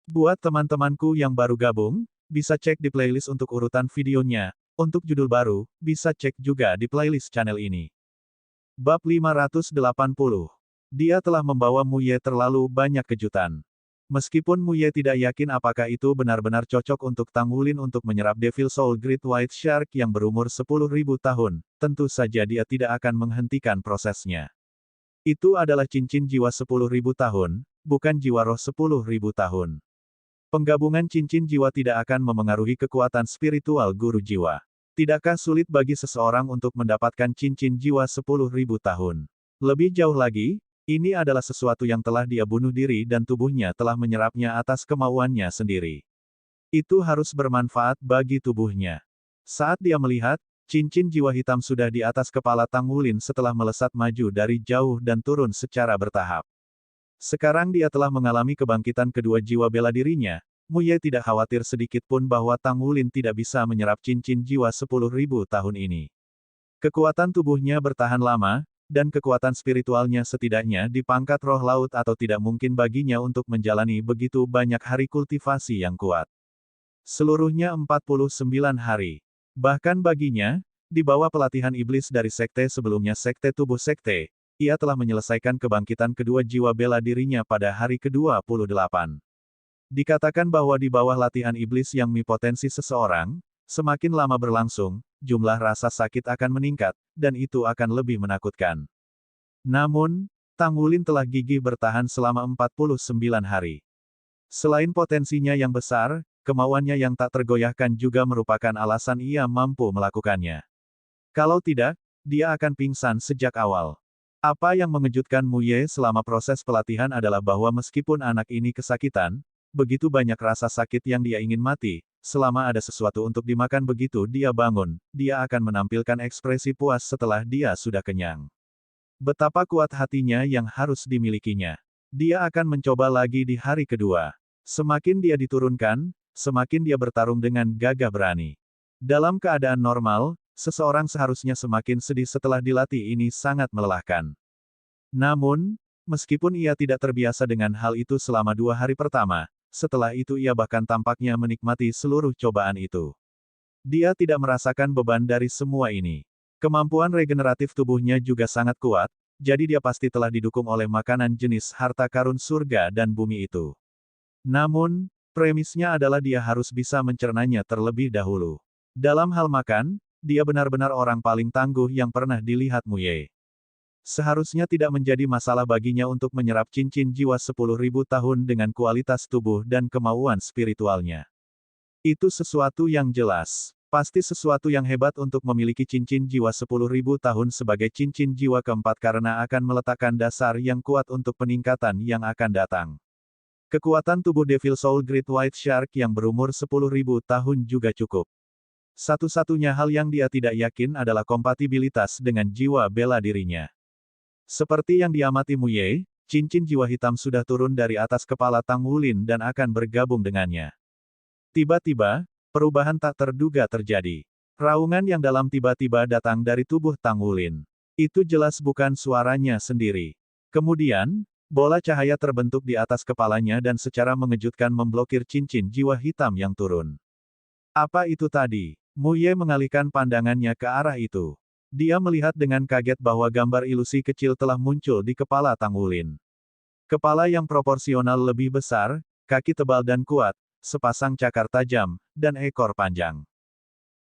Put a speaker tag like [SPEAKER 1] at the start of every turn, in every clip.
[SPEAKER 1] Buat teman-temanku yang baru gabung, bisa cek di playlist untuk urutan videonya. Untuk judul baru, bisa cek juga di playlist channel ini. Bab 580. Dia telah membawa Muye terlalu banyak kejutan. Meskipun Muye tidak yakin apakah itu benar-benar cocok untuk Tang Wulin untuk menyerap Devil Soul Great White Shark yang berumur 10.000 tahun, tentu saja dia tidak akan menghentikan prosesnya. Itu adalah cincin jiwa 10.000 tahun, bukan jiwa roh 10.000 tahun. Penggabungan cincin jiwa tidak akan memengaruhi kekuatan spiritual guru jiwa. Tidakkah sulit bagi seseorang untuk mendapatkan cincin jiwa 10.000 tahun? Lebih jauh lagi, ini adalah sesuatu yang telah dia bunuh diri dan tubuhnya telah menyerapnya atas kemauannya sendiri. Itu harus bermanfaat bagi tubuhnya. Saat dia melihat, cincin jiwa hitam sudah di atas kepala Tang Wulin setelah melesat maju dari jauh dan turun secara bertahap. Sekarang dia telah mengalami kebangkitan kedua jiwa bela dirinya, Muye tidak khawatir sedikit pun bahwa Tang Wulin tidak bisa menyerap cincin jiwa 10.000 tahun ini. Kekuatan tubuhnya bertahan lama, dan kekuatan spiritualnya setidaknya di pangkat roh laut atau tidak mungkin baginya untuk menjalani begitu banyak hari kultivasi yang kuat. Seluruhnya 49 hari. Bahkan baginya, di bawah pelatihan iblis dari sekte sebelumnya sekte tubuh sekte, ia telah menyelesaikan kebangkitan kedua jiwa bela dirinya pada hari ke-28. Dikatakan bahwa di bawah latihan iblis yang mipotensi seseorang, semakin lama berlangsung, jumlah rasa sakit akan meningkat, dan itu akan lebih menakutkan. Namun, Tang Wulin telah gigih bertahan selama 49 hari. Selain potensinya yang besar, kemauannya yang tak tergoyahkan juga merupakan alasan ia mampu melakukannya. Kalau tidak, dia akan pingsan sejak awal. Apa yang mengejutkan Muye selama proses pelatihan adalah bahwa meskipun anak ini kesakitan, begitu banyak rasa sakit yang dia ingin mati, selama ada sesuatu untuk dimakan begitu dia bangun, dia akan menampilkan ekspresi puas setelah dia sudah kenyang. Betapa kuat hatinya yang harus dimilikinya. Dia akan mencoba lagi di hari kedua. Semakin dia diturunkan, semakin dia bertarung dengan gagah berani. Dalam keadaan normal, seseorang seharusnya semakin sedih setelah dilatih ini sangat melelahkan. Namun, meskipun ia tidak terbiasa dengan hal itu selama 2 hari pertama, setelah itu ia bahkan tampaknya menikmati seluruh cobaan itu. Dia tidak merasakan beban dari semua ini. Kemampuan regeneratif tubuhnya juga sangat kuat, jadi dia pasti telah didukung oleh makanan jenis harta karun surga dan bumi itu. Namun, premisnya adalah dia harus bisa mencernanya terlebih dahulu. Dalam hal makan, dia benar-benar orang paling tangguh yang pernah dilihat Muye. Seharusnya tidak menjadi masalah baginya untuk menyerap cincin jiwa 10.000 tahun dengan kualitas tubuh dan kemauan spiritualnya. Itu sesuatu yang jelas. Pasti sesuatu yang hebat untuk memiliki cincin jiwa 10.000 tahun sebagai cincin jiwa keempat karena akan meletakkan dasar yang kuat untuk peningkatan yang akan datang. Kekuatan tubuh Devil Soul Great White Shark yang berumur 10.000 tahun juga cukup. Satu-satunya hal yang dia tidak yakin adalah kompatibilitas dengan jiwa bela dirinya. Seperti yang diamati Muye, cincin jiwa hitam sudah turun dari atas kepala Tang Wulin dan akan bergabung dengannya. Tiba-tiba, perubahan tak terduga terjadi. Raungan yang dalam tiba-tiba datang dari tubuh Tang Wulin. Itu jelas bukan suaranya sendiri. Kemudian, bola cahaya terbentuk di atas kepalanya dan secara mengejutkan memblokir cincin jiwa hitam yang turun. Apa itu tadi? Muye mengalihkan pandangannya ke arah itu. Dia melihat dengan kaget bahwa gambar ilusi kecil telah muncul di kepala Tang Wulin. Kepala yang proporsional lebih besar, kaki tebal dan kuat, sepasang cakar tajam, dan ekor panjang.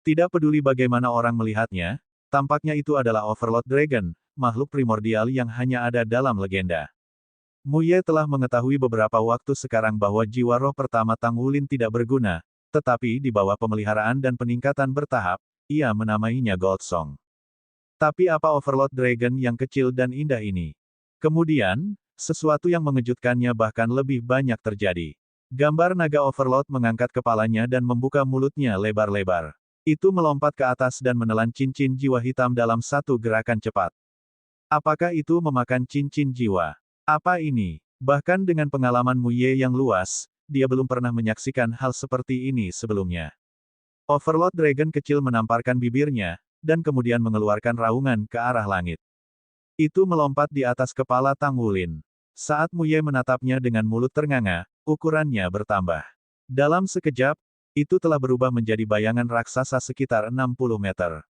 [SPEAKER 1] Tidak peduli bagaimana orang melihatnya, tampaknya itu adalah Overlord Dragon, makhluk primordial yang hanya ada dalam legenda. Muye telah mengetahui beberapa waktu sekarang bahwa jiwa roh pertama Tang Wulin tidak berguna, tetapi di bawah pemeliharaan dan peningkatan bertahap, ia menamainya Gold Song. Tapi apa Overlord Dragon yang kecil dan indah ini? Kemudian, sesuatu yang mengejutkannya bahkan lebih banyak terjadi. Gambar naga Overlord mengangkat kepalanya dan membuka mulutnya lebar-lebar. Itu melompat ke atas dan menelan cincin jiwa hitam dalam satu gerakan cepat. Apakah itu memakan cincin jiwa? Apa ini? Bahkan dengan pengalaman Muye yang luas, dia belum pernah menyaksikan hal seperti ini sebelumnya. Overlord Dragon kecil menamparkan bibirnya, dan kemudian mengeluarkan raungan ke arah langit. Itu melompat di atas kepala Tang Wulin. Saat Muye menatapnya dengan mulut ternganga, ukurannya bertambah. Dalam sekejap, itu telah berubah menjadi bayangan raksasa sekitar 60 meter.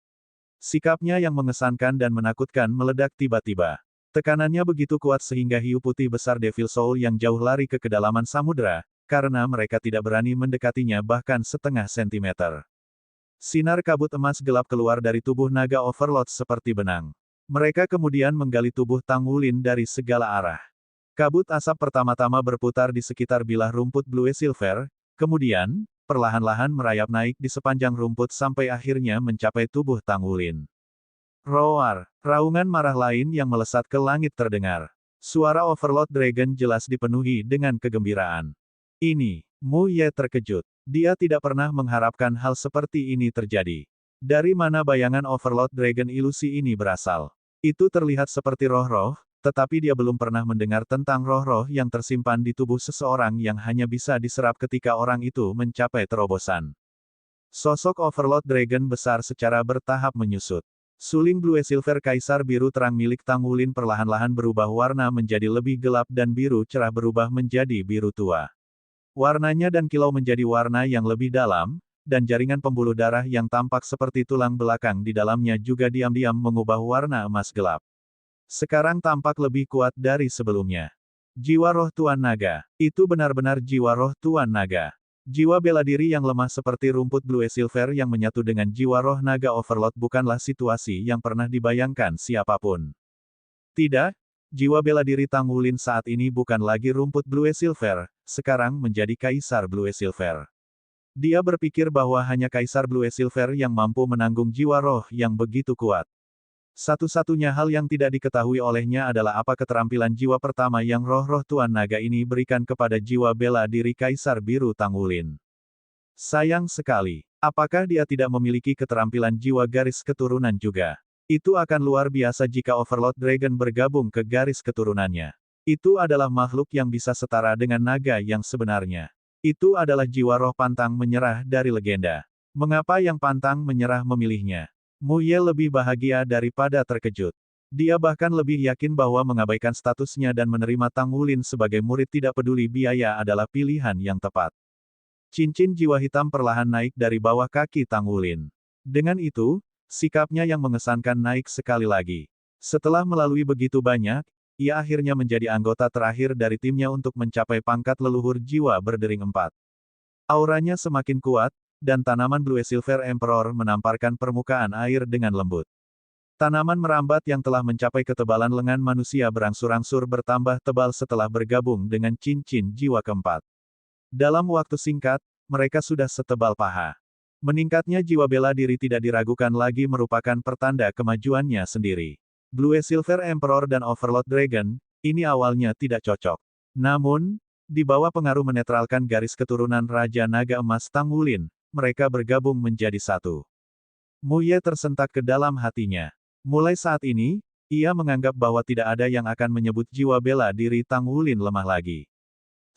[SPEAKER 1] Sikapnya yang mengesankan dan menakutkan meledak tiba-tiba. Tekanannya begitu kuat sehingga hiu putih besar Devil Soul yang jauh lari ke kedalaman samudera, karena mereka tidak berani mendekatinya bahkan setengah sentimeter. Sinar kabut emas gelap keluar dari tubuh naga Overlord seperti benang. Mereka kemudian menggali tubuh Tang Wulin dari segala arah. Kabut asap pertama-tama berputar di sekitar bilah rumput Blue Silver, kemudian, perlahan-lahan merayap naik di sepanjang rumput sampai akhirnya mencapai tubuh Tang Wulin. Roar! Raungan marah lain yang melesat ke langit terdengar. Suara Overlord Dragon jelas dipenuhi dengan kegembiraan. Ini, Mu Ye terkejut. Dia tidak pernah mengharapkan hal seperti ini terjadi. Dari mana bayangan Overlord Dragon ilusi ini berasal? Itu terlihat seperti roh-roh, tetapi dia belum pernah mendengar tentang roh-roh yang tersimpan di tubuh seseorang yang hanya bisa diserap ketika orang itu mencapai terobosan. Sosok Overlord Dragon besar secara bertahap menyusut. Suling Blue Silver Kaisar biru terang milik Tang Wulin perlahan-lahan berubah warna menjadi lebih gelap dan biru cerah berubah menjadi biru tua. Warnanya dan kilau menjadi warna yang lebih dalam, dan jaringan pembuluh darah yang tampak seperti tulang belakang di dalamnya juga diam-diam mengubah warna emas gelap. Sekarang tampak lebih kuat dari sebelumnya. Jiwa roh Tuan Naga. Itu benar-benar jiwa roh Tuan Naga. Jiwa bela diri yang lemah seperti rumput Blue Silver yang menyatu dengan jiwa roh naga Overlord bukanlah situasi yang pernah dibayangkan siapapun. Tidak, jiwa bela diri Tang Wulin saat ini bukan lagi rumput Blue Silver, sekarang menjadi Kaisar Blue Silver. Dia berpikir bahwa hanya Kaisar Blue Silver yang mampu menanggung jiwa roh yang begitu kuat. Satu-satunya hal yang tidak diketahui olehnya adalah apa keterampilan jiwa pertama yang roh-roh Tuan Naga ini berikan kepada jiwa bela diri Kaisar Biru Tang Wulin. Sayang sekali, apakah dia tidak memiliki keterampilan jiwa garis keturunan juga? Itu akan luar biasa jika Overlord Dragon bergabung ke garis keturunannya. Itu adalah makhluk yang bisa setara dengan naga yang sebenarnya. Itu adalah jiwa roh pantang menyerah dari legenda. Mengapa yang pantang menyerah memilihnya? Mu Ye lebih bahagia daripada terkejut. Dia bahkan lebih yakin bahwa mengabaikan statusnya dan menerima Tang Wulin sebagai murid tidak peduli biaya adalah pilihan yang tepat. Cincin jiwa hitam perlahan naik dari bawah kaki Tang Wulin. Dengan itu, sikapnya yang mengesankan naik sekali lagi. Setelah melalui begitu banyak, ia akhirnya menjadi anggota terakhir dari timnya untuk mencapai pangkat leluhur jiwa berdering 4. Auranya semakin kuat, dan tanaman Blue Silver Emperor menamparkan permukaan air dengan lembut. Tanaman merambat yang telah mencapai ketebalan lengan manusia berangsur-angsur bertambah tebal setelah bergabung dengan cincin jiwa keempat. Dalam waktu singkat, mereka sudah setebal paha. Meningkatnya jiwa bela diri tidak diragukan lagi merupakan pertanda kemajuannya sendiri. Blue Silver Emperor dan Overlord Dragon, ini awalnya tidak cocok. Namun, di bawah pengaruh menetralkan garis keturunan Raja Naga Emas Tang Wulin, mereka bergabung menjadi satu. Mu Ye tersentak ke dalam hatinya. Mulai saat ini, ia menganggap bahwa tidak ada yang akan menyebut jiwa bela diri Tang Wulin lemah lagi.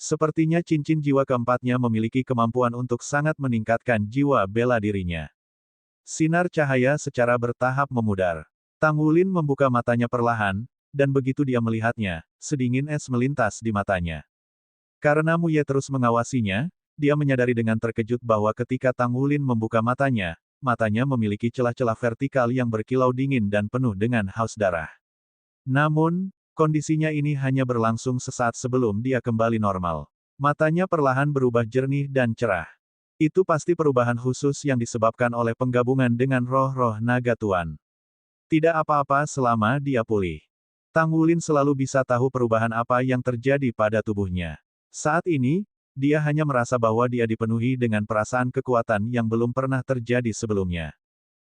[SPEAKER 1] Sepertinya cincin jiwa keempatnya memiliki kemampuan untuk sangat meningkatkan jiwa bela dirinya. Sinar cahaya secara bertahap memudar. Tang Wulin membuka matanya perlahan, dan begitu dia melihatnya, sedingin es melintas di matanya. Karena Mu Ye terus mengawasinya, dia menyadari dengan terkejut bahwa ketika Tang Wulin membuka matanya memiliki celah-celah vertikal yang berkilau dingin dan penuh dengan haus darah. Namun, kondisinya ini hanya berlangsung sesaat sebelum dia kembali normal. Matanya perlahan berubah jernih dan cerah. Itu pasti perubahan khusus yang disebabkan oleh penggabungan dengan roh-roh naga tuan. Tidak apa-apa selama dia pulih. Tang Wulin selalu bisa tahu perubahan apa yang terjadi pada tubuhnya. Saat ini, dia hanya merasa bahwa dia dipenuhi dengan perasaan kekuatan yang belum pernah terjadi sebelumnya.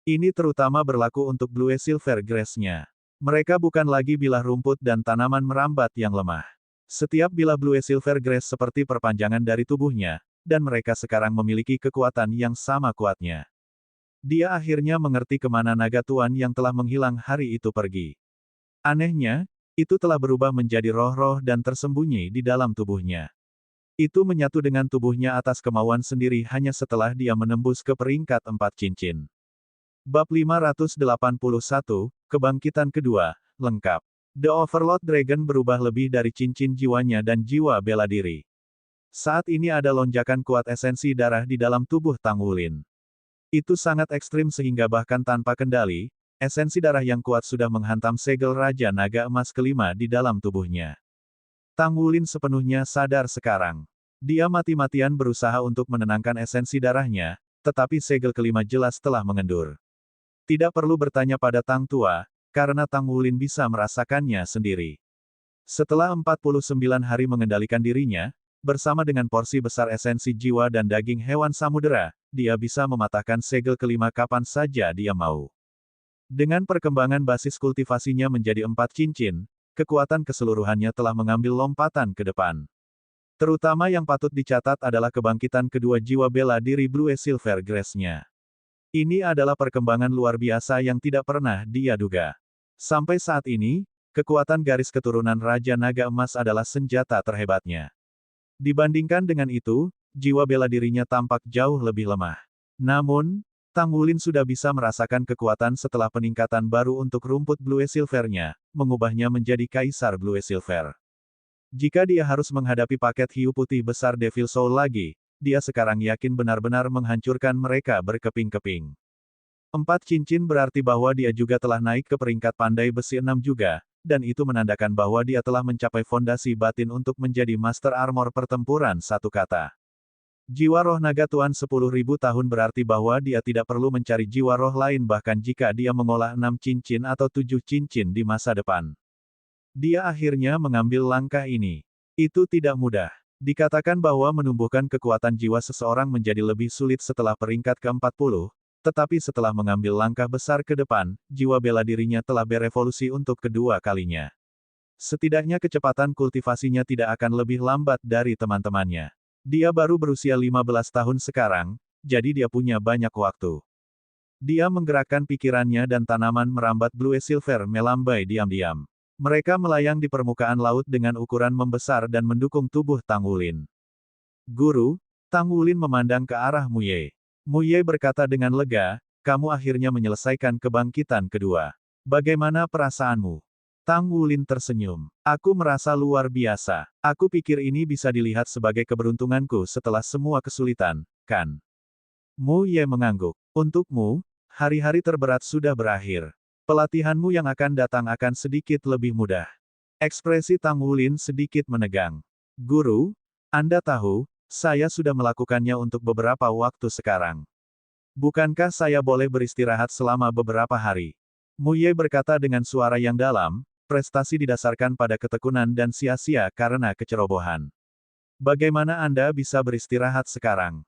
[SPEAKER 1] Ini terutama berlaku untuk Blue Silver Grass-nya. Mereka bukan lagi bilah rumput dan tanaman merambat yang lemah. Setiap bilah Blue Silver Grass seperti perpanjangan dari tubuhnya, dan mereka sekarang memiliki kekuatan yang sama kuatnya. Dia akhirnya mengerti kemana naga tuan yang telah menghilang hari itu pergi. Anehnya, itu telah berubah menjadi roh-roh dan tersembunyi di dalam tubuhnya. Itu menyatu dengan tubuhnya atas kemauan sendiri hanya setelah dia menembus ke peringkat 4 cincin. Bab 581, Kebangkitan Kedua, lengkap. The Overlord Dragon berubah lebih dari cincin jiwanya dan jiwa bela diri. Saat ini ada lonjakan kuat esensi darah di dalam tubuh Tang Wulin. Itu sangat ekstrim sehingga bahkan tanpa kendali, esensi darah yang kuat sudah menghantam segel Raja Naga Emas kelima di dalam tubuhnya. Tang Wulin sepenuhnya sadar sekarang. Dia mati-matian berusaha untuk menenangkan esensi darahnya, tetapi segel kelima jelas telah mengendur. Tidak perlu bertanya pada Tang Tua, karena Tang Wulin bisa merasakannya sendiri. Setelah 49 hari mengendalikan dirinya, bersama dengan porsi besar esensi jiwa dan daging hewan samudera, dia bisa mematahkan segel kelima kapan saja dia mau. Dengan perkembangan basis kultivasinya menjadi 4 cincin, kekuatan keseluruhannya telah mengambil lompatan ke depan. Terutama yang patut dicatat adalah kebangkitan kedua jiwa bela diri Blue Silver Grace-nya. Ini adalah perkembangan luar biasa yang tidak pernah dia duga. Sampai saat ini, kekuatan garis keturunan Raja Naga Emas adalah senjata terhebatnya. Dibandingkan dengan itu, jiwa bela dirinya tampak jauh lebih lemah. Namun, Tang Wulin sudah bisa merasakan kekuatan setelah peningkatan baru untuk rumput Blue Silver-nya, mengubahnya menjadi Kaisar Blue Silver. Jika dia harus menghadapi paket hiu putih besar Devil Soul lagi, dia sekarang yakin benar-benar menghancurkan mereka berkeping-keping. 4 cincin berarti bahwa dia juga telah naik ke peringkat pandai besi 6 juga, dan itu menandakan bahwa dia telah mencapai fondasi batin untuk menjadi Master Armor pertempuran satu kata. Jiwa roh naga Tuan 10.000 tahun berarti bahwa dia tidak perlu mencari jiwa roh lain bahkan jika dia mengolah 6 cincin atau 7 cincin di masa depan. Dia akhirnya mengambil langkah ini. Itu tidak mudah. Dikatakan bahwa menumbuhkan kekuatan jiwa seseorang menjadi lebih sulit setelah peringkat ke-40, tetapi setelah mengambil langkah besar ke depan, jiwa bela dirinya telah berevolusi untuk kedua kalinya. Setidaknya kecepatan kultivasinya tidak akan lebih lambat dari teman-temannya. Dia baru berusia 15 tahun sekarang, jadi dia punya banyak waktu. Dia menggerakkan pikirannya dan tanaman merambat Blue Silver melambai diam-diam. Mereka melayang di permukaan laut dengan ukuran membesar dan mendukung tubuh Tang Wulin. Guru, Tang Wulin memandang ke arah Mu Ye. Mu Ye berkata dengan lega, kamu akhirnya menyelesaikan kebangkitan kedua. Bagaimana perasaanmu? Tang Wulin tersenyum. Aku merasa luar biasa. Aku pikir ini bisa dilihat sebagai keberuntunganku setelah semua kesulitan, kan? Mu Ye mengangguk. Untukmu, hari-hari terberat sudah berakhir. Pelatihanmu yang akan datang akan sedikit lebih mudah. Ekspresi Tang Wulin sedikit menegang. Guru, Anda tahu, saya sudah melakukannya untuk beberapa waktu sekarang. Bukankah saya boleh beristirahat selama beberapa hari? Mu Ye berkata dengan suara yang dalam, prestasi didasarkan pada ketekunan dan sia-sia karena kecerobohan. Bagaimana Anda bisa beristirahat sekarang?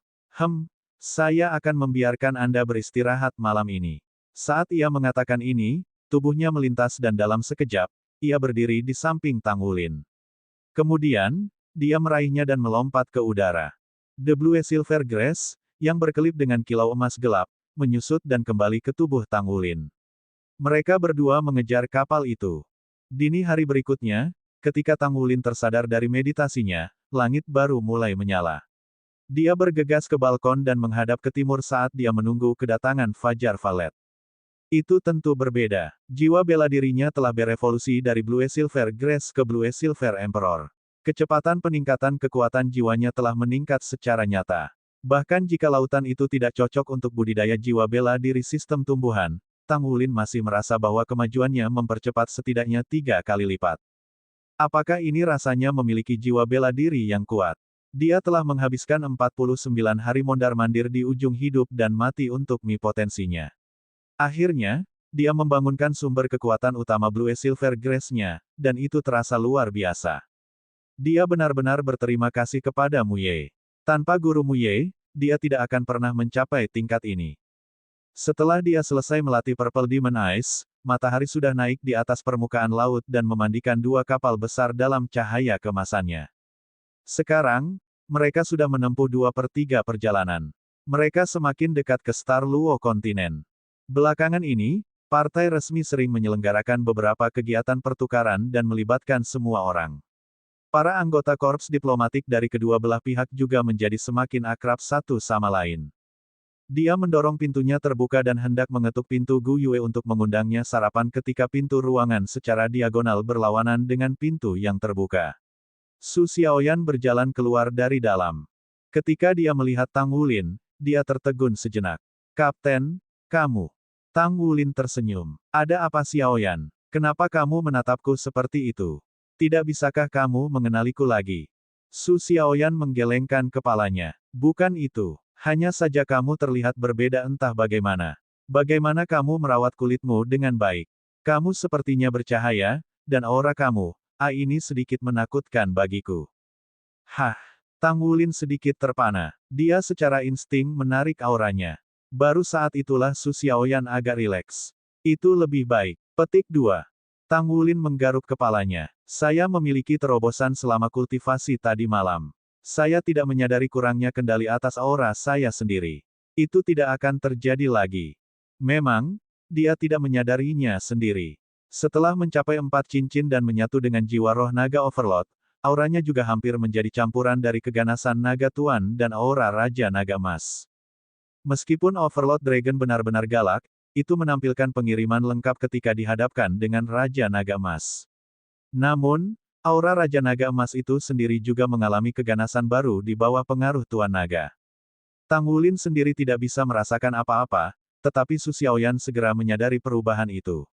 [SPEAKER 1] Saya akan membiarkan Anda beristirahat malam ini. Saat ia mengatakan ini, tubuhnya melintas dan dalam sekejap, ia berdiri di samping Tang Wulin. Kemudian, dia meraihnya dan melompat ke udara. The Blue Silver Grace, yang berkelip dengan kilau emas gelap, menyusut dan kembali ke tubuh Tang Wulin. Mereka berdua mengejar kapal itu. Dini hari berikutnya, ketika Tang Wulin tersadar dari meditasinya, langit baru mulai menyala. Dia bergegas ke balkon dan menghadap ke timur saat dia menunggu kedatangan Fajar Valet. Itu tentu berbeda. Jiwa bela dirinya telah berevolusi dari Blue Silver Grace ke Blue Silver Emperor. Kecepatan peningkatan kekuatan jiwanya telah meningkat secara nyata. Bahkan jika lautan itu tidak cocok untuk budidaya jiwa bela diri sistem tumbuhan, Tang Wulin masih merasa bahwa kemajuannya mempercepat setidaknya 3 kali lipat. Apakah ini rasanya memiliki jiwa bela diri yang kuat? Dia telah menghabiskan 49 hari mondar-mandir di ujung hidup dan mati untuk mi potensinya. Akhirnya, dia membangunkan sumber kekuatan utama Blue Silver Grace-nya, dan itu terasa luar biasa. Dia benar-benar berterima kasih kepada Mu Ye. Tanpa guru Mu Ye, dia tidak akan pernah mencapai tingkat ini. Setelah dia selesai melatih Purple Demon Eyes, matahari sudah naik di atas permukaan laut dan memandikan 2 kapal besar dalam cahaya kemasannya. Sekarang, mereka sudah menempuh 2/3 perjalanan. Mereka semakin dekat ke Star Luo kontinen. Belakangan ini, partai resmi sering menyelenggarakan beberapa kegiatan pertukaran dan melibatkan semua orang. Para anggota korps diplomatik dari kedua belah pihak juga menjadi semakin akrab satu sama lain. Dia mendorong pintunya terbuka dan hendak mengetuk pintu Gu Yue untuk mengundangnya sarapan ketika pintu ruangan secara diagonal berlawanan dengan pintu yang terbuka. Su Xiaoyan berjalan keluar dari dalam. Ketika dia melihat Tang Wulin, dia tertegun sejenak. Kapten, kamu. Tang Wulin tersenyum. Ada apa Xiaoyan? Kenapa kamu menatapku seperti itu? Tidak bisakah kamu mengenaliku lagi? Su Xiaoyan menggelengkan kepalanya. Bukan itu. Hanya saja kamu terlihat berbeda entah bagaimana. Bagaimana kamu merawat kulitmu dengan baik? Kamu sepertinya bercahaya, dan aura kamu, ini sedikit menakutkan bagiku. Hah, Tang Wulin sedikit terpana. Dia secara insting menarik auranya. Baru saat itulah Su Xiaoyan agak rileks. Itu lebih baik. Petik 2. Tang Wulin menggaruk kepalanya. Saya memiliki terobosan selama kultivasi tadi malam. Saya tidak menyadari kurangnya kendali atas aura saya sendiri. Itu tidak akan terjadi lagi. Memang, dia tidak menyadarinya sendiri. Setelah mencapai 4 cincin dan menyatu dengan jiwa roh naga Overlord, auranya juga hampir menjadi campuran dari keganasan naga tuan dan aura Raja Naga Emas. Meskipun Overlord Dragon benar-benar galak, itu menampilkan pengiriman lengkap ketika dihadapkan dengan Raja Naga Emas. Namun, aura Raja Naga Emas itu sendiri juga mengalami keganasan baru di bawah pengaruh Tuan Naga. Tang Wulin sendiri tidak bisa merasakan apa-apa, tetapi Su Xiaoyan segera menyadari perubahan itu.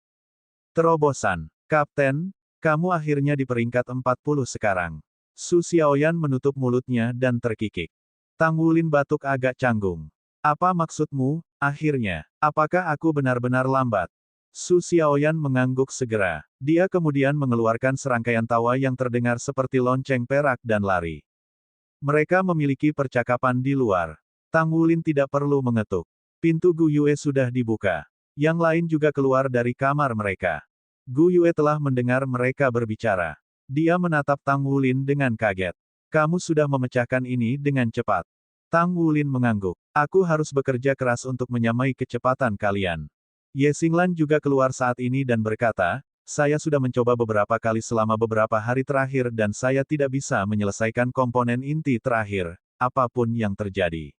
[SPEAKER 1] Terobosan. Kapten, kamu akhirnya di peringkat 40 sekarang. Su Xiaoyan menutup mulutnya dan terkikik. Tang Wulin batuk agak canggung. Apa maksudmu, akhirnya? Apakah aku benar-benar lambat? Su Xiaoyan mengangguk segera. Dia kemudian mengeluarkan serangkaian tawa yang terdengar seperti lonceng perak dan lari. Mereka memiliki percakapan di luar. Tang Wulin tidak perlu mengetuk. Pintu Gu Yue sudah dibuka. Yang lain juga keluar dari kamar mereka. Gu Yue telah mendengar mereka berbicara. Dia menatap Tang Wulin dengan kaget. Kamu sudah memecahkan ini dengan cepat. Tang Wulin mengangguk. Aku harus bekerja keras untuk menyamai kecepatan kalian. Ye Xinglan juga keluar saat ini dan berkata, saya sudah mencoba beberapa kali selama beberapa hari terakhir dan saya tidak bisa menyelesaikan komponen inti terakhir, apapun yang terjadi.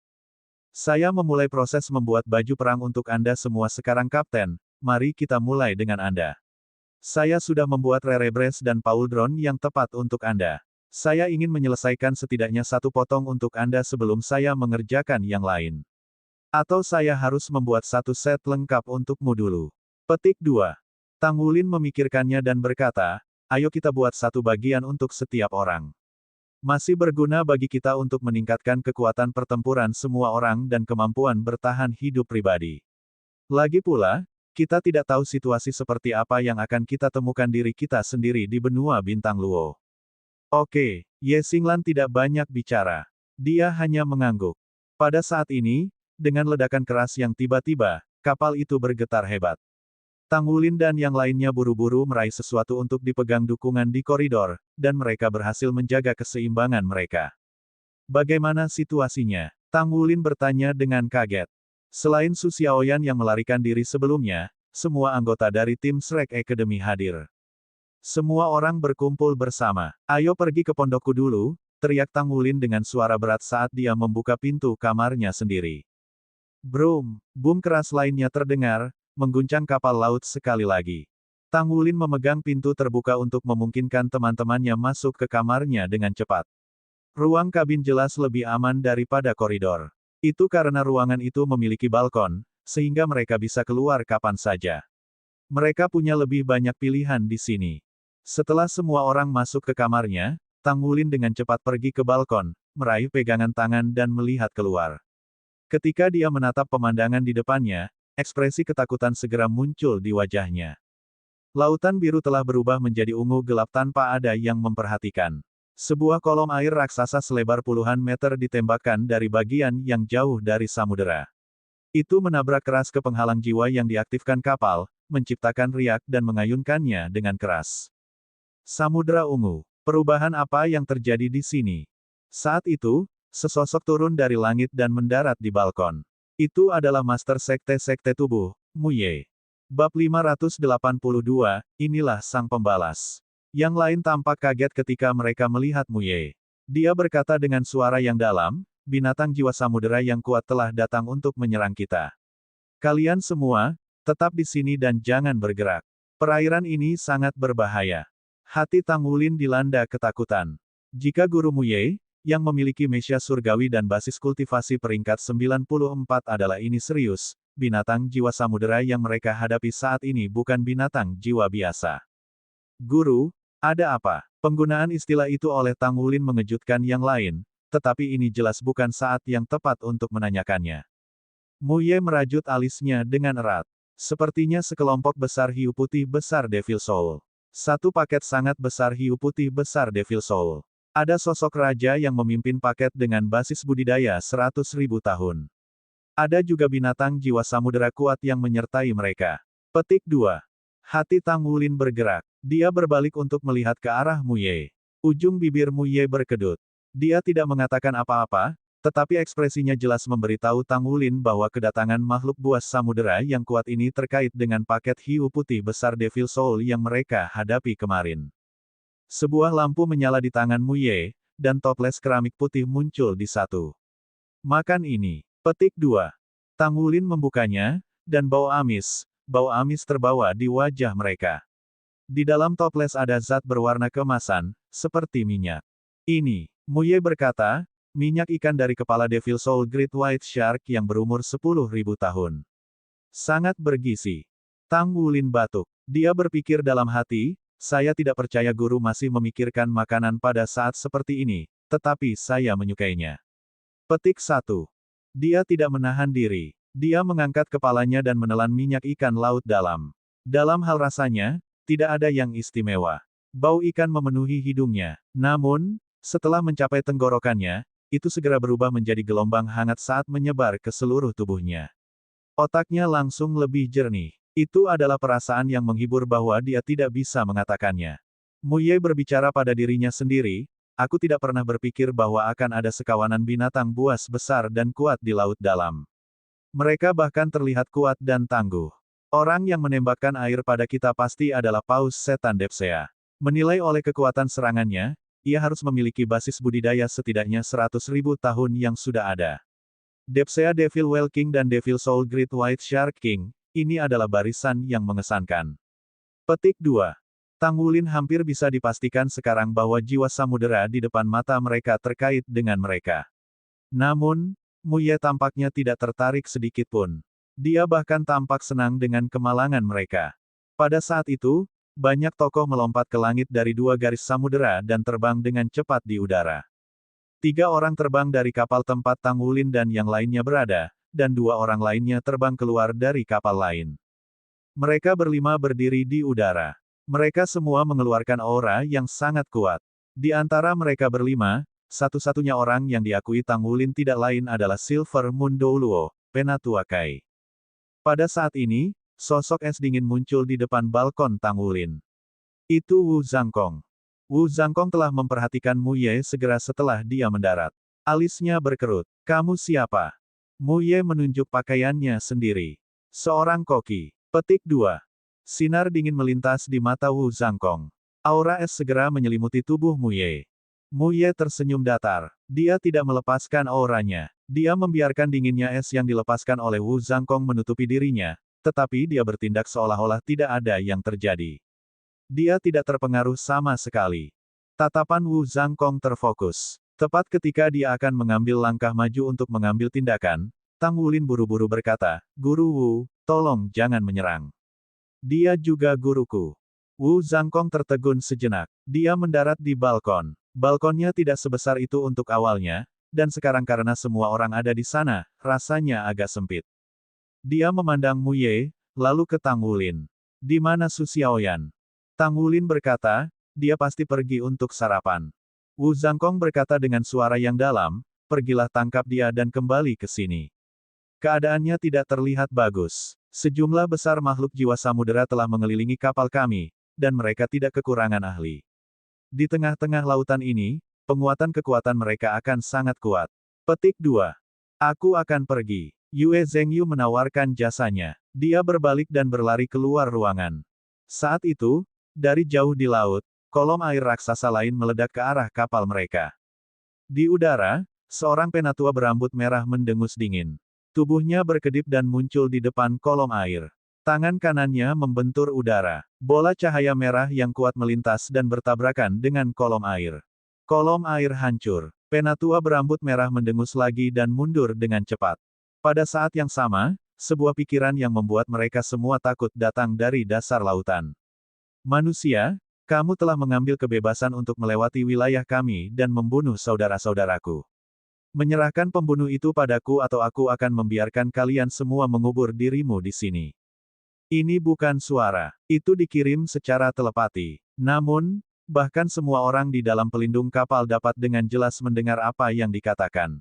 [SPEAKER 1] Saya memulai proses membuat baju perang untuk Anda semua sekarang Kapten, mari kita mulai dengan Anda. Saya sudah membuat Rerebres dan Pauldron yang tepat untuk Anda. Saya ingin menyelesaikan setidaknya satu potong untuk Anda sebelum saya mengerjakan yang lain. Atau saya harus membuat satu set lengkap untukmu dulu. Petik 2. Tang Wulin memikirkannya dan berkata, ayo kita buat satu bagian untuk setiap orang. Masih berguna bagi kita untuk meningkatkan kekuatan pertempuran semua orang dan kemampuan bertahan hidup pribadi. Lagi pula, kita tidak tahu situasi seperti apa yang akan kita temukan diri kita sendiri di benua bintang Luo. Oke, Ye Xinglan tidak banyak bicara. Dia hanya mengangguk. Pada saat ini, dengan ledakan keras yang tiba-tiba, kapal itu bergetar hebat. Tang Wulin dan yang lainnya buru-buru meraih sesuatu untuk dipegang dukungan di koridor, dan mereka berhasil menjaga keseimbangan mereka. Bagaimana situasinya? Tang Wulin bertanya dengan kaget. Selain Su Xiaoyan yang melarikan diri sebelumnya, semua anggota dari tim Shrek Academy hadir. Semua orang berkumpul bersama. Ayo pergi ke pondokku dulu, teriak Tang Wulin dengan suara berat saat dia membuka pintu kamarnya sendiri. Brum, boom keras lainnya terdengar, mengguncang kapal laut sekali lagi. Tang Wulin memegang pintu terbuka untuk memungkinkan teman-temannya masuk ke kamarnya dengan cepat. Ruang kabin jelas lebih aman daripada koridor. Itu karena ruangan itu memiliki balkon, sehingga mereka bisa keluar kapan saja. Mereka punya lebih banyak pilihan di sini. Setelah semua orang masuk ke kamarnya, Tang Wulin dengan cepat pergi ke balkon, meraih pegangan tangan dan melihat keluar. Ketika dia menatap pemandangan di depannya, ekspresi ketakutan segera muncul di wajahnya. Lautan biru telah berubah menjadi ungu gelap tanpa ada yang memperhatikan. Sebuah kolom air raksasa selebar puluhan meter ditembakkan dari bagian yang jauh dari samudera. Itu menabrak keras ke penghalang jiwa yang diaktifkan kapal, menciptakan riak dan mengayunkannya dengan keras. Samudera ungu. Perubahan apa yang terjadi di sini? Saat itu, sesosok turun dari langit dan mendarat di balkon. Itu adalah Master Sekte-Sekte Tubuh, Mu Ye. Bab 582, inilah sang pembalas. Yang lain tampak kaget ketika mereka melihat Mu Ye. Dia berkata dengan suara yang dalam, binatang jiwa samudera yang kuat telah datang untuk menyerang kita. Kalian semua, tetap di sini dan jangan bergerak. Perairan ini sangat berbahaya. Hati Tang Wulin dilanda ketakutan. Jika Guru Muye, yang memiliki mesya surgawi dan basis kultivasi peringkat 94 adalah ini serius, binatang jiwa samudera yang mereka hadapi saat ini bukan binatang jiwa biasa. Guru, ada apa? Penggunaan istilah itu oleh Tang Wulin mengejutkan yang lain, tetapi ini jelas bukan saat yang tepat untuk menanyakannya. Muye merajut alisnya dengan erat. Sepertinya sekelompok besar hiu putih besar Devil Soul. Satu paket sangat besar hiu putih besar Devil Soul. Ada sosok raja yang memimpin paket dengan basis budidaya 100.000 tahun. Ada juga binatang jiwa samudera kuat yang menyertai mereka. Petik 2. Hati Tang Wulin bergerak. Dia berbalik untuk melihat ke arah Muye. Ujung bibir Muye berkedut. Dia tidak mengatakan apa-apa, tetapi ekspresinya jelas memberitahu Tang Wulin bahwa kedatangan makhluk buas samudera yang kuat ini terkait dengan paket hiu putih besar Devil Soul yang mereka hadapi kemarin. Sebuah lampu menyala di tangan Muye, dan toples keramik putih muncul di satu. Makan ini. Petik 2. Tang Wulin membukanya, dan bau amis terbawa di wajah mereka. Di dalam toples ada zat berwarna keemasan, seperti minyak. Ini, Muye berkata, minyak ikan dari kepala Devil Soul Great White Shark yang berumur 10.000 tahun. Sangat bergizi. Tang Wulin batuk. Dia berpikir dalam hati, saya tidak percaya guru masih memikirkan makanan pada saat seperti ini, tetapi saya menyukainya. Petik 1. Dia tidak menahan diri. Dia mengangkat kepalanya dan menelan minyak ikan laut dalam. Dalam hal rasanya, tidak ada yang istimewa. Bau ikan memenuhi hidungnya. Namun, setelah mencapai tenggorokannya, itu segera berubah menjadi gelombang hangat saat menyebar ke seluruh tubuhnya. Otaknya langsung lebih jernih. Itu adalah perasaan yang menghibur bahwa dia tidak bisa mengatakannya. Muye berbicara pada dirinya sendiri, aku tidak pernah berpikir bahwa akan ada sekawanan binatang buas besar dan kuat di laut dalam. Mereka bahkan terlihat kuat dan tangguh. Orang yang menembakkan air pada kita pasti adalah paus setan Depsea. Menilai oleh kekuatan serangannya, ia harus memiliki basis budidaya setidaknya 100.000 tahun yang sudah ada. Depsea Devil Whale King dan Devil Soul Great White Shark King, ini adalah barisan yang mengesankan. Petik 2. Tang Wulin hampir bisa dipastikan sekarang bahwa jiwa samudera di depan mata mereka terkait dengan mereka. Namun, Muye tampaknya tidak tertarik sedikit pun. Dia bahkan tampak senang dengan kemalangan mereka. Pada saat itu, banyak tokoh melompat ke langit dari dua garis samudera dan terbang dengan cepat di udara. 3 orang terbang dari kapal tempat Tang Wulin dan yang lainnya berada, dan 2 orang lainnya terbang keluar dari kapal lain. Mereka berlima berdiri di udara. Mereka semua mengeluarkan aura yang sangat kuat. Di antara mereka berlima, satu-satunya orang yang diakui Tang Wulin tidak lain adalah Silver Moon Douluo, Penatua Kai. Pada saat ini, sosok es dingin muncul di depan balkon Tang Wulin. Itu Wu Zhangkong. Wu Zhangkong telah memperhatikan Muye segera setelah dia mendarat. Alisnya berkerut. Kamu siapa? Muye menunjuk pakaiannya sendiri. Seorang koki. Petik 2. Sinar dingin melintas di mata Wu Zhangkong. Aura es segera menyelimuti tubuh Muye. Muye tersenyum datar. Dia tidak melepaskan auranya. Dia membiarkan dinginnya es yang dilepaskan oleh Wu Zhangkong menutupi dirinya, tetapi dia bertindak seolah-olah tidak ada yang terjadi. Dia tidak terpengaruh sama sekali. Tatapan Wu Zhangkong terfokus. Tepat ketika dia akan mengambil langkah maju untuk mengambil tindakan, Tang Wulin buru-buru berkata, Guru Wu, tolong jangan menyerang. Dia juga guruku. Wu Zhangkong tertegun sejenak. Dia mendarat di balkon. Balkonnya tidak sebesar itu untuk awalnya, dan sekarang karena semua orang ada di sana, rasanya agak sempit. Dia memandang Muye, lalu ke Tang Wulin. Di mana Su Xiaoyan? Tang Wulin berkata, dia pasti pergi untuk sarapan. Wu Zhangkong berkata dengan suara yang dalam, pergilah tangkap dia dan kembali ke sini. Keadaannya tidak terlihat bagus. Sejumlah besar makhluk jiwa samudera telah mengelilingi kapal kami, dan mereka tidak kekurangan ahli. Di tengah-tengah lautan ini, penguatan kekuatan mereka akan sangat kuat. Petik 2. Aku akan pergi. Yue Zhengyu menawarkan jasanya. Dia berbalik dan berlari keluar ruangan. Saat itu, dari jauh di laut, kolom air raksasa lain meledak ke arah kapal mereka. Di udara, seorang penatua berambut merah mendengus dingin. Tubuhnya berkedip dan muncul di depan kolom air. Tangan kanannya membentur udara. Bola cahaya merah yang kuat melintas dan bertabrakan dengan kolom air. Kolom air hancur. Penatua berambut merah mendengus lagi dan mundur dengan cepat. Pada saat yang sama, sebuah pikiran yang membuat mereka semua takut datang dari dasar lautan. Manusia, kamu telah mengambil kebebasan untuk melewati wilayah kami dan membunuh saudara-saudaraku. Menyerahkan pembunuh itu padaku atau aku akan membiarkan kalian semua mengubur dirimu di sini. Ini bukan suara. Itu dikirim secara telepati. Namun, bahkan semua orang di dalam pelindung kapal dapat dengan jelas mendengar apa yang dikatakan.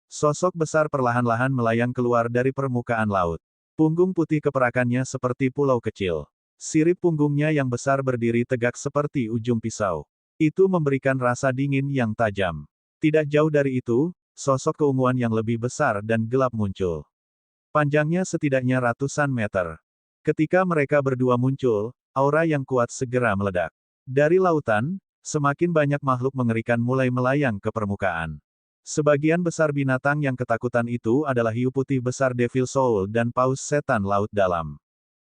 [SPEAKER 1] Sosok besar perlahan-lahan melayang keluar dari permukaan laut. Punggung putih keperakannya seperti pulau kecil. Sirip punggungnya yang besar berdiri tegak seperti ujung pisau. Itu memberikan rasa dingin yang tajam. Tidak jauh dari itu, sosok keunguan yang lebih besar dan gelap muncul. Panjangnya setidaknya ratusan meter. Ketika mereka berdua muncul, aura yang kuat segera meledak. Dari lautan, semakin banyak makhluk mengerikan mulai melayang ke permukaan. Sebagian besar binatang yang ketakutan itu adalah hiu putih besar Devil Soul dan paus setan laut dalam.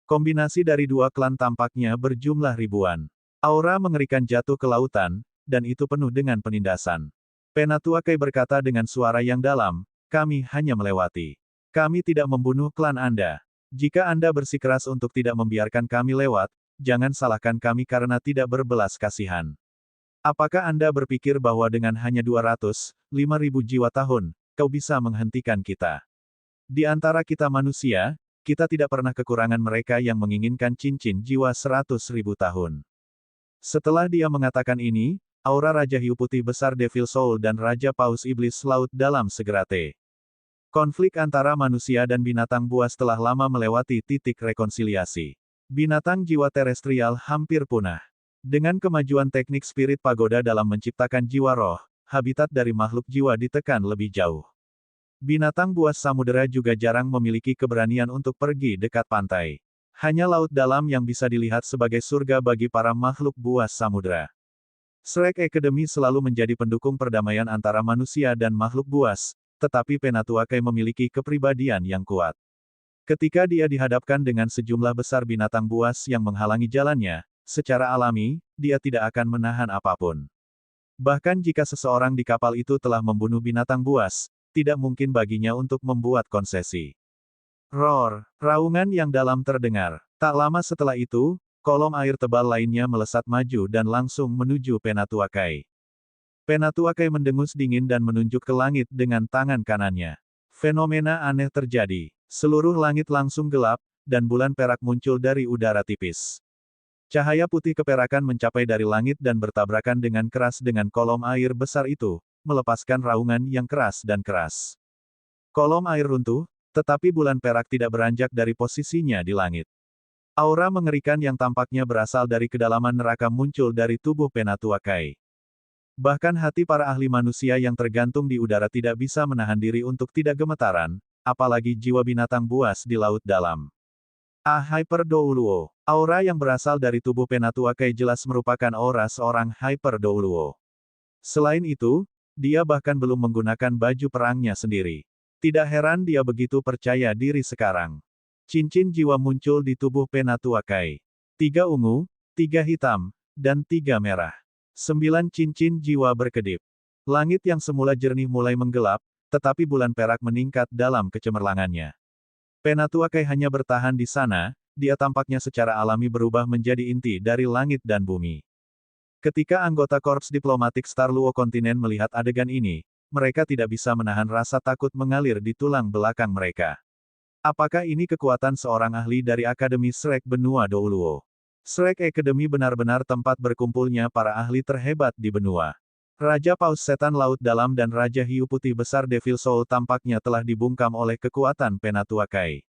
[SPEAKER 1] Kombinasi dari dua klan tampaknya berjumlah ribuan. Aura mengerikan jatuh ke lautan, dan itu penuh dengan penindasan. Penatua Kai berkata dengan suara yang dalam, kami hanya melewati. Kami tidak membunuh klan Anda. Jika Anda bersikeras untuk tidak membiarkan kami lewat, jangan salahkan kami karena tidak berbelas kasihan. Apakah Anda berpikir bahwa dengan hanya 200.000 jiwa tahun, kau bisa menghentikan kita? Di antara kita manusia, kita tidak pernah kekurangan mereka yang menginginkan cincin jiwa 100.000 tahun. Setelah dia mengatakan ini, aura Raja Hiu Putih Besar Devil Soul dan Raja Paus Iblis Laut Dalam segera Konflik antara manusia dan binatang buas telah lama melewati titik rekonsiliasi. Binatang jiwa terestrial hampir punah. Dengan kemajuan teknik spirit pagoda dalam menciptakan jiwa roh, habitat dari makhluk jiwa ditekan lebih jauh. Binatang buas samudera juga jarang memiliki keberanian untuk pergi dekat pantai. Hanya laut dalam yang bisa dilihat sebagai surga bagi para makhluk buas samudera. Shrek Academy selalu menjadi pendukung perdamaian antara manusia dan makhluk buas, tetapi Penatua Kai memiliki kepribadian yang kuat. Ketika dia dihadapkan dengan sejumlah besar binatang buas yang menghalangi jalannya, secara alami, dia tidak akan menahan apapun. Bahkan jika seseorang di kapal itu telah membunuh binatang buas, tidak mungkin baginya untuk membuat konsesi. Roar, raungan yang dalam terdengar. Tak lama setelah itu, kolom air tebal lainnya melesat maju dan langsung menuju Penatua Kai. Penatua Kai mendengus dingin dan menunjuk ke langit dengan tangan kanannya. Fenomena aneh terjadi. Seluruh langit langsung gelap, dan bulan perak muncul dari udara tipis. Cahaya putih keperakan mencapai dari langit dan bertabrakan dengan keras dengan kolom air besar itu, melepaskan raungan yang keras dan keras. Kolom air runtuh, tetapi bulan perak tidak beranjak dari posisinya di langit. Aura mengerikan yang tampaknya berasal dari kedalaman neraka muncul dari tubuh Penatua Kai. Bahkan hati para ahli manusia yang tergantung di udara tidak bisa menahan diri untuk tidak gemetaran, apalagi jiwa binatang buas di laut dalam. Hyper Douluo. Aura yang berasal dari tubuh Penatua Kai jelas merupakan aura seorang Hyper Douluo. Selain itu, dia bahkan belum menggunakan baju perangnya sendiri. Tidak heran dia begitu percaya diri sekarang. Cincin jiwa muncul di tubuh Penatua Kai. 3 ungu, 3 hitam, dan 3 merah. 9 cincin jiwa berkedip. Langit yang semula jernih mulai menggelap, tetapi bulan perak meningkat dalam kecemerlangannya. Penatua Kai hanya bertahan di sana, dia tampaknya secara alami berubah menjadi inti dari langit dan bumi. Ketika anggota Korps Diplomatik Star Luo Kontinen melihat adegan ini, mereka tidak bisa menahan rasa takut mengalir di tulang belakang mereka. Apakah ini kekuatan seorang ahli dari Akademi Shrek Benua Douluo? Shrek Academy benar-benar tempat berkumpulnya para ahli terhebat di benua. Raja Paus Setan Laut Dalam dan Raja Hiu Putih Besar Devil Soul tampaknya telah dibungkam oleh kekuatan Penatua Kai.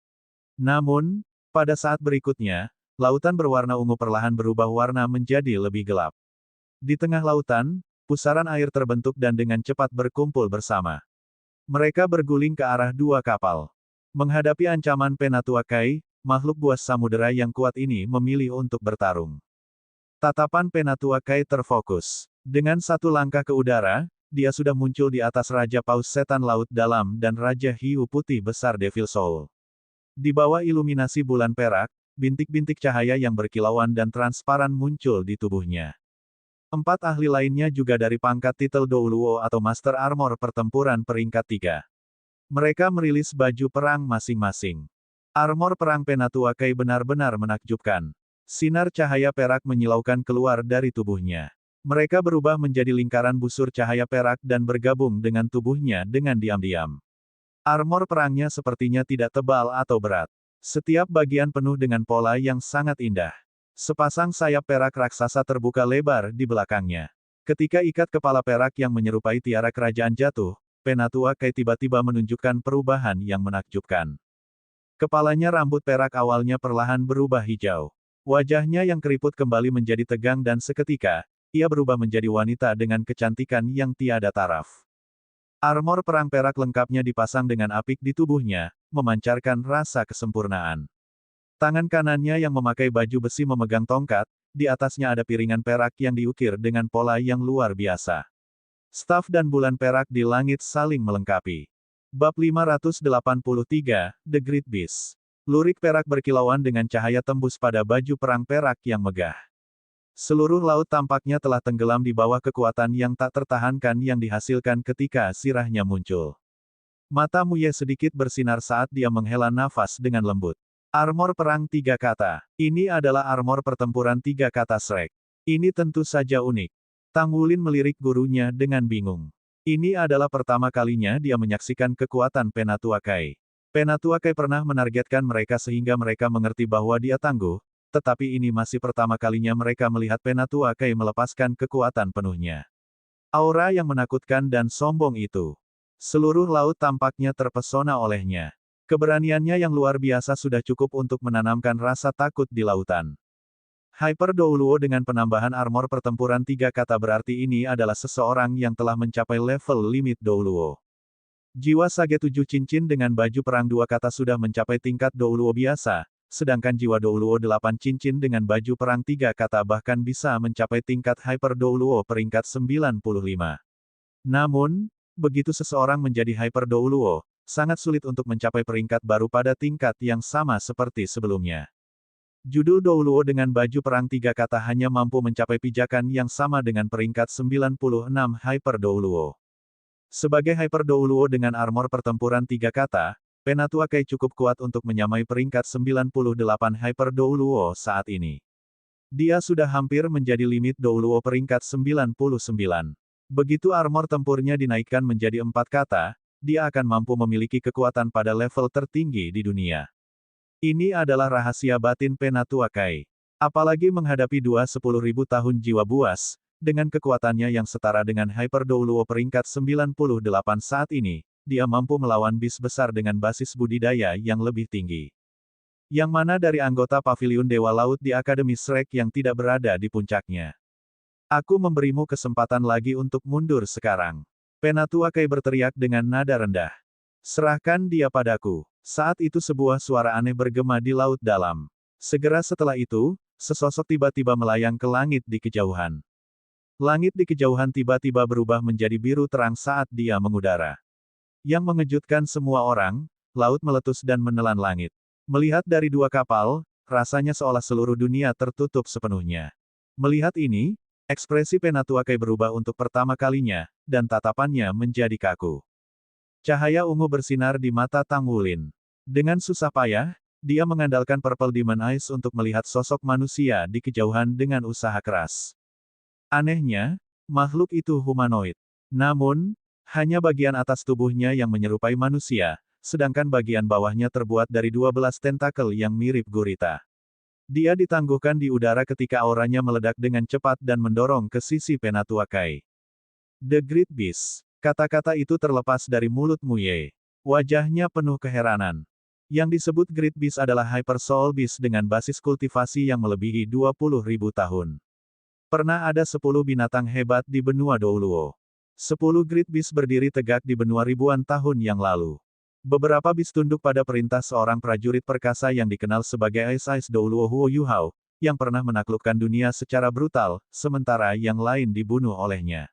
[SPEAKER 1] Namun, pada saat berikutnya, lautan berwarna ungu perlahan berubah warna menjadi lebih gelap. Di tengah lautan, pusaran air terbentuk dan dengan cepat berkumpul bersama. Mereka berguling ke arah dua kapal. Menghadapi ancaman Penatua Kai, makhluk buas samudera yang kuat ini memilih untuk bertarung. Tatapan Penatua Kai terfokus. Dengan satu langkah ke udara, dia sudah muncul di atas Raja Paus Setan Laut Dalam dan Raja Hiu Putih Besar Devil Soul. Di bawah iluminasi bulan perak, bintik-bintik cahaya yang berkilauan dan transparan muncul di tubuhnya. 4 ahli lainnya juga dari pangkat titel Douluo atau Master Armor Pertempuran peringkat 3. Mereka merilis baju perang masing-masing. Armor perang Penatua Kai benar-benar menakjubkan. Sinar cahaya perak menyilaukan keluar dari tubuhnya. Mereka berubah menjadi lingkaran busur cahaya perak dan bergabung dengan tubuhnya dengan diam-diam. Armor perangnya sepertinya tidak tebal atau berat. Setiap bagian penuh dengan pola yang sangat indah. Sepasang sayap perak raksasa terbuka lebar di belakangnya. Ketika ikat kepala perak yang menyerupai tiara kerajaan jatuh, Penatua Kai tiba-tiba menunjukkan perubahan yang menakjubkan. Kepalanya rambut perak awalnya perlahan berubah hijau. Wajahnya yang keriput kembali menjadi tegang dan seketika, ia berubah menjadi wanita dengan kecantikan yang tiada taraf. Armor perang perak lengkapnya dipasang dengan apik di tubuhnya, memancarkan rasa kesempurnaan. Tangan kanannya yang memakai baju besi memegang tongkat, di atasnya ada piringan perak yang diukir dengan pola yang luar biasa. Staf dan bulan perak di langit saling melengkapi. Bab 583, The Great Beast. Lurik perak berkilauan dengan cahaya tembus pada baju perang perak yang megah. Seluruh laut tampaknya telah tenggelam di bawah kekuatan yang tak tertahankan yang dihasilkan ketika sirahnya muncul. Mata Muye sedikit bersinar saat dia menghela nafas dengan lembut. Armor perang 3 kata. Ini adalah armor pertempuran 3 kata Shrek. Ini tentu saja unik. Tang Wulin melirik gurunya dengan bingung. Ini adalah pertama kalinya dia menyaksikan kekuatan Penatua Kai. Penatua Kai pernah menargetkan mereka sehingga mereka mengerti bahwa dia tangguh, tetapi ini masih pertama kalinya mereka melihat Penatua Kai melepaskan kekuatan penuhnya. Aura yang menakutkan dan sombong itu. Seluruh laut tampaknya terpesona olehnya. Keberaniannya yang luar biasa sudah cukup untuk menanamkan rasa takut di lautan. Hyper Douluo dengan penambahan armor pertempuran 3 kata berarti ini adalah seseorang yang telah mencapai level limit Douluo. Jiwa Sage 7 cincin dengan baju perang 2 kata sudah mencapai tingkat Douluo biasa, sedangkan jiwa Douluo 8 cincin dengan baju perang 3 kata bahkan bisa mencapai tingkat Hyper Douluo peringkat 95. Namun, begitu seseorang menjadi Hyper Douluo, sangat sulit untuk mencapai peringkat baru pada tingkat yang sama seperti sebelumnya. Judul Douluo dengan baju perang 3 kata hanya mampu mencapai pijakan yang sama dengan peringkat 96 Hyper Douluo. Sebagai Hyper Douluo dengan armor pertempuran 3 kata, Penatua Kai cukup kuat untuk menyamai peringkat 98 Hyper Douluo saat ini. Dia sudah hampir menjadi limit Douluo peringkat 99. Begitu armor tempurnya dinaikkan menjadi 4 kata, dia akan mampu memiliki kekuatan pada level tertinggi di dunia. Ini adalah rahasia batin Penatua Kai. Apalagi menghadapi 10.000 tahun jiwa buas, dengan kekuatannya yang setara dengan Hyper Douluo peringkat 98 saat ini, dia mampu melawan bis besar dengan basis budidaya yang lebih tinggi. Yang mana dari anggota Paviliun Dewa Laut di Akademi Shrek yang tidak berada di puncaknya. Aku memberimu kesempatan lagi untuk mundur sekarang. Penatua Kai berteriak dengan nada rendah. Serahkan dia padaku. Saat itu sebuah suara aneh bergema di laut dalam. Segera setelah itu, sesosok tiba-tiba melayang ke langit di kejauhan. Langit di kejauhan tiba-tiba berubah menjadi biru terang saat dia mengudara. Yang mengejutkan semua orang, laut meletus dan menelan langit. Melihat dari 2 kapal, rasanya seolah seluruh dunia tertutup sepenuhnya. Melihat ini, ekspresi Penatua Kai berubah untuk pertama kalinya, dan tatapannya menjadi kaku. Cahaya ungu bersinar di mata Tang Wulin. Dengan susah payah, dia mengandalkan Purple Demon Eyes untuk melihat sosok manusia di kejauhan dengan usaha keras. Anehnya, makhluk itu humanoid. Namun, hanya bagian atas tubuhnya yang menyerupai manusia, sedangkan bagian bawahnya terbuat dari 12 tentakel yang mirip gurita. Dia ditangguhkan di udara ketika auranya meledak dengan cepat dan mendorong ke sisi Penatua Kai. The Great Beast. Kata-kata itu terlepas dari mulut Muye. Wajahnya penuh keheranan. Yang disebut Great Beast adalah Hyper Soul Beast dengan basis kultivasi yang melebihi 20.000 tahun. Pernah ada 10 binatang hebat di benua Douluo. 10 Great Beast berdiri tegak di benua ribuan tahun yang lalu. Beberapa beast tunduk pada perintah seorang prajurit perkasa yang dikenal sebagai Ice Douluo Huo Yuhao, yang pernah menaklukkan dunia secara brutal, sementara yang lain dibunuh olehnya.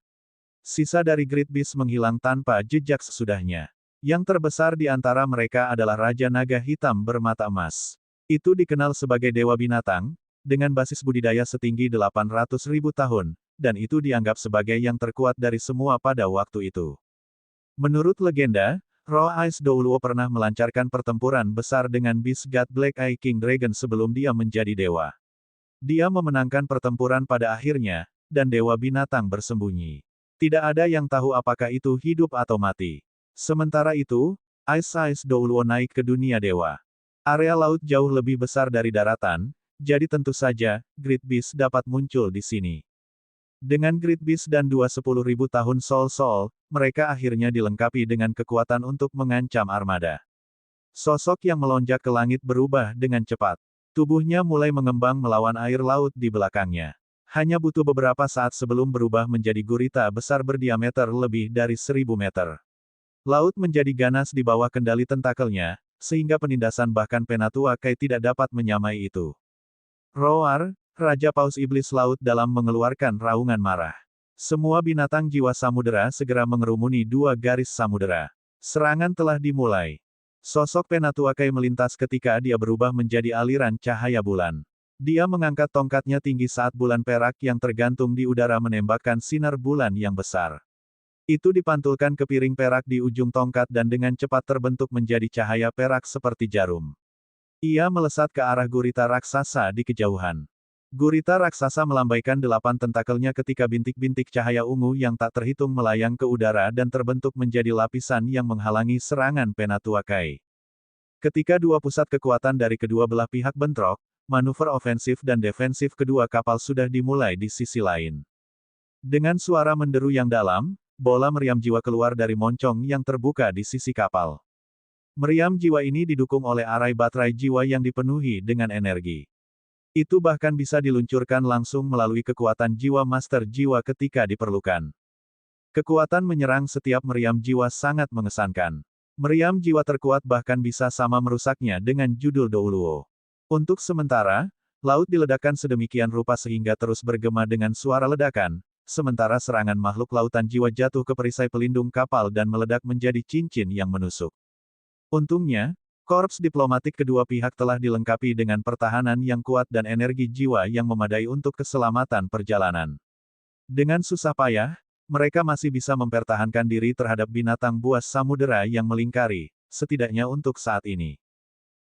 [SPEAKER 1] Sisa dari Great Beast menghilang tanpa jejak sesudahnya. Yang terbesar di antara mereka adalah Raja Naga Hitam bermata emas. Itu dikenal sebagai Dewa Binatang, dengan basis budidaya setinggi 800.000 tahun, dan itu dianggap sebagai yang terkuat dari semua pada waktu itu. Menurut legenda, Raw Ice Douluo pernah melancarkan pertempuran besar dengan Beast God Black Eye King Dragon sebelum dia menjadi dewa. Dia memenangkan pertempuran pada akhirnya, dan Dewa Binatang bersembunyi. Tidak ada yang tahu apakah itu hidup atau mati. Sementara itu, Ice Douluo naik ke dunia dewa. Area laut jauh lebih besar dari daratan, jadi tentu saja, Great Beast dapat muncul di sini. Dengan Great Beast dan 10.000 tahun Soul, mereka akhirnya dilengkapi dengan kekuatan untuk mengancam armada. Sosok yang melonjak ke langit berubah dengan cepat. Tubuhnya mulai mengembang melawan air laut di belakangnya. Hanya butuh beberapa saat sebelum berubah menjadi gurita besar berdiameter lebih dari 1.000 meter. Laut menjadi ganas di bawah kendali tentakelnya, sehingga penindasan bahkan Penatua Kai tidak dapat menyamai itu. Roar, Raja Paus Iblis Laut dalam mengeluarkan raungan marah. Semua binatang jiwa samudera segera mengerumuni dua garis samudera. Serangan telah dimulai. Sosok Penatua Kai melintas ketika dia berubah menjadi aliran cahaya bulan. Dia mengangkat tongkatnya tinggi saat bulan perak yang tergantung di udara menembakkan sinar bulan yang besar. Itu dipantulkan ke piring perak di ujung tongkat dan dengan cepat terbentuk menjadi cahaya perak seperti jarum. Ia melesat ke arah gurita raksasa di kejauhan. Gurita raksasa melambaikan 8 tentakelnya ketika bintik-bintik cahaya ungu yang tak terhitung melayang ke udara dan terbentuk menjadi lapisan yang menghalangi serangan Penatua Kai. Ketika dua pusat kekuatan dari kedua belah pihak bentrok, manuver ofensif dan defensif kedua kapal sudah dimulai di sisi lain. Dengan suara menderu yang dalam, bola meriam jiwa keluar dari moncong yang terbuka di sisi kapal. Meriam jiwa ini didukung oleh arai baterai jiwa yang dipenuhi dengan energi. Itu bahkan bisa diluncurkan langsung melalui kekuatan jiwa master jiwa ketika diperlukan. Kekuatan menyerang setiap meriam jiwa sangat mengesankan. Meriam jiwa terkuat bahkan bisa sama merusaknya dengan judul Douluo. Untuk sementara, laut diledakkan sedemikian rupa sehingga terus bergema dengan suara ledakan, sementara serangan makhluk lautan jiwa jatuh ke perisai pelindung kapal dan meledak menjadi cincin yang menusuk. Untungnya, korps diplomatik kedua pihak telah dilengkapi dengan pertahanan yang kuat dan energi jiwa yang memadai untuk keselamatan perjalanan. Dengan susah payah, mereka masih bisa mempertahankan diri terhadap binatang buas samudera yang melingkari, setidaknya untuk saat ini.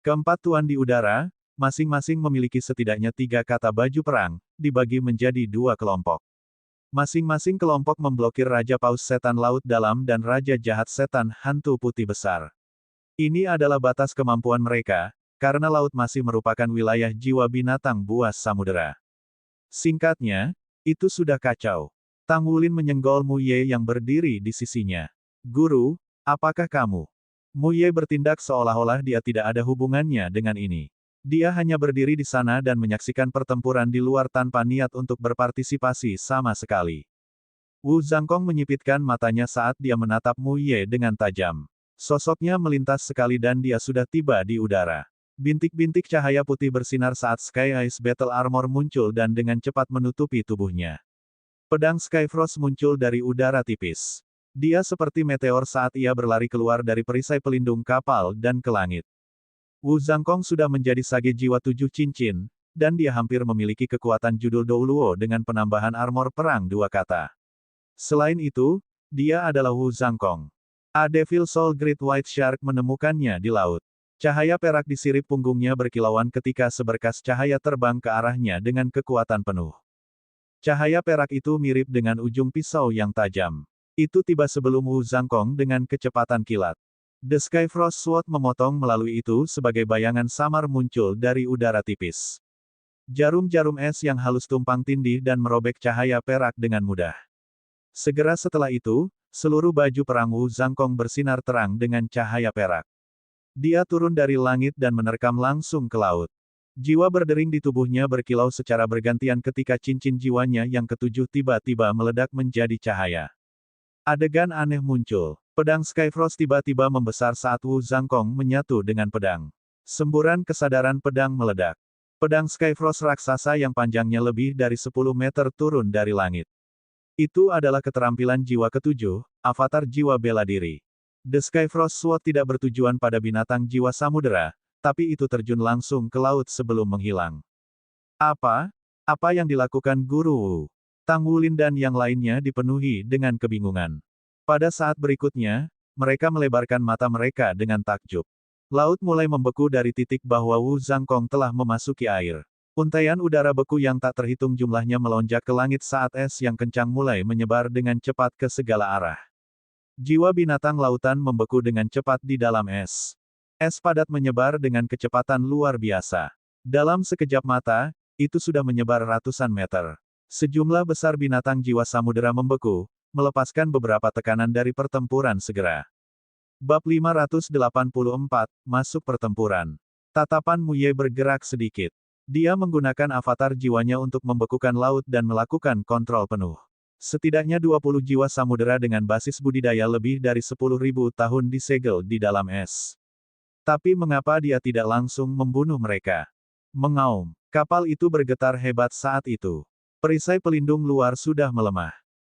[SPEAKER 1] Keempat tuan di udara, masing-masing memiliki setidaknya 3 kata baju perang, dibagi menjadi 2 kelompok. Masing-masing kelompok memblokir Raja Paus Setan Laut Dalam dan Raja Jahat Setan Hantu Putih Besar. Ini adalah batas kemampuan mereka, karena laut masih merupakan wilayah jiwa binatang buas samudera. Singkatnya, itu sudah kacau. Tang Wulin menyenggol Mu Ye yang berdiri di sisinya. Guru, apakah kamu? Mu Ye bertindak seolah-olah dia tidak ada hubungannya dengan ini. Dia hanya berdiri di sana dan menyaksikan pertempuran di luar tanpa niat untuk berpartisipasi sama sekali. Wu Zhangkong menyipitkan matanya saat dia menatap Mu Ye dengan tajam. Sosoknya melintas sekali dan dia sudah tiba di udara. Bintik-bintik cahaya putih bersinar saat Sky Ice Battle Armor muncul dan dengan cepat menutupi tubuhnya. Pedang Skyfrost muncul dari udara tipis. Dia seperti meteor saat ia berlari keluar dari perisai pelindung kapal dan ke langit. Wu Zhangkong sudah menjadi sage jiwa 7 cincin, dan dia hampir memiliki kekuatan judul Douluo dengan penambahan armor perang 2 kata. Selain itu, dia adalah Wu Zhangkong. A Devil Soul Great White Shark menemukannya di laut. Cahaya perak di sirip punggungnya berkilauan ketika seberkas cahaya terbang ke arahnya dengan kekuatan penuh. Cahaya perak itu mirip dengan ujung pisau yang tajam. Itu tiba sebelum Wu Zhangkong dengan kecepatan kilat. The Skyfrost Sword memotong melalui itu sebagai bayangan samar muncul dari udara tipis. Jarum-jarum es yang halus tumpang tindih dan merobek cahaya perak dengan mudah. Segera setelah itu, seluruh baju perang Wu Zhangkong bersinar terang dengan cahaya perak. Dia turun dari langit dan menerkam langsung ke laut. Jiwa berdering di tubuhnya berkilau secara bergantian ketika cincin jiwanya yang ketujuh tiba-tiba meledak menjadi cahaya. Adegan aneh muncul. Pedang Skyfrost tiba-tiba membesar saat Wu Zhangkong menyatu dengan pedang. Semburan kesadaran pedang meledak. Pedang Skyfrost raksasa yang panjangnya lebih dari 10 meter turun dari langit. Itu adalah keterampilan jiwa ketujuh, avatar jiwa bela diri. The Skyfrost Sword tidak bertujuan pada binatang jiwa samudera, tapi itu terjun langsung ke laut sebelum menghilang. Apa? Apa yang dilakukan Guru Wu? Tang Wulin dan yang lainnya dipenuhi dengan kebingungan. Pada saat berikutnya, mereka melebarkan mata mereka dengan takjub. Laut mulai membeku dari titik bahwa Wu Zhangkong telah memasuki air. Untaian udara beku yang tak terhitung jumlahnya melonjak ke langit saat es yang kencang mulai menyebar dengan cepat ke segala arah. Jiwa binatang lautan membeku dengan cepat di dalam es. Es padat menyebar dengan kecepatan luar biasa. Dalam sekejap mata, itu sudah menyebar ratusan meter. Sejumlah besar binatang jiwa samudera membeku, melepaskan beberapa tekanan dari pertempuran segera. Bab 584, Masuk Pertempuran. Tatapan Mu Ye bergerak sedikit. Dia menggunakan avatar jiwanya untuk membekukan laut dan melakukan kontrol penuh. Setidaknya 20 jiwa samudera dengan basis budidaya lebih dari 10.000 tahun disegel di dalam es. Tapi mengapa dia tidak langsung membunuh mereka? Mengaum. Kapal itu bergetar hebat saat itu. Perisai pelindung luar sudah melemah.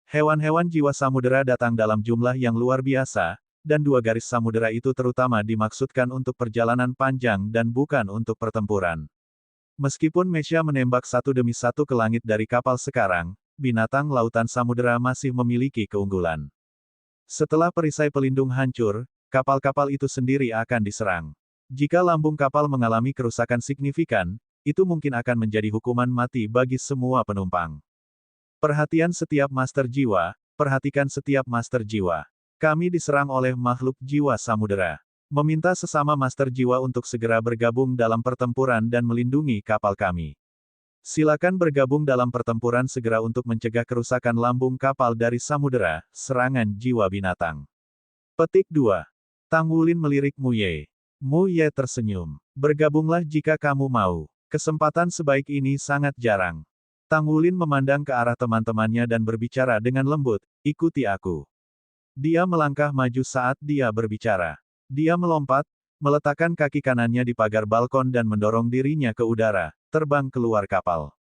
[SPEAKER 1] Hewan-hewan jiwa samudera datang dalam jumlah yang luar biasa, dan dua garis samudera itu terutama dimaksudkan untuk perjalanan panjang dan bukan untuk pertempuran. Meskipun Mesya menembak satu demi satu ke langit dari kapal sekarang, binatang lautan samudera masih memiliki keunggulan. Setelah perisai pelindung hancur, kapal-kapal itu sendiri akan diserang. Jika lambung kapal mengalami kerusakan signifikan, itu mungkin akan menjadi hukuman mati bagi semua penumpang. Perhatian setiap master jiwa, perhatikan setiap master jiwa. Kami diserang oleh makhluk jiwa samudera. Meminta sesama master jiwa untuk segera bergabung dalam pertempuran dan melindungi kapal kami. Silakan bergabung dalam pertempuran segera untuk mencegah kerusakan lambung kapal dari samudera, serangan jiwa binatang. Petik 2. Tang Wulin melirik Mu Ye. Mu Ye tersenyum. Bergabunglah jika kamu mau. Kesempatan sebaik ini sangat jarang. Tang Wulin memandang ke arah teman-temannya dan berbicara dengan lembut, ikuti aku. Dia melangkah maju saat dia berbicara. Dia melompat, meletakkan kaki kanannya di pagar balkon dan mendorong dirinya ke udara, terbang keluar kapal.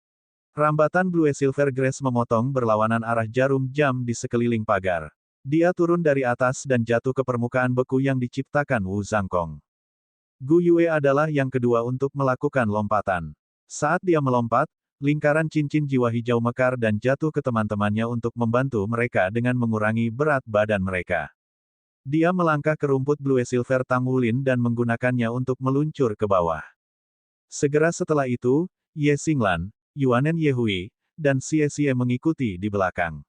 [SPEAKER 1] Rambatan Blue Silver Grace memotong berlawanan arah jarum jam di sekeliling pagar. Dia turun dari atas dan jatuh ke permukaan beku yang diciptakan Wu Zhangkong. Gu Yue adalah yang kedua untuk melakukan lompatan. Saat dia melompat, lingkaran cincin jiwa hijau mekar dan jatuh ke teman-temannya untuk membantu mereka dengan mengurangi berat badan mereka. Dia melangkah ke rumput Blue Silver Tang Wulin dan menggunakannya untuk meluncur ke bawah. Segera setelah itu, Ye Xinglan, Yuanen Yehui, dan Xie Xie mengikuti di belakang.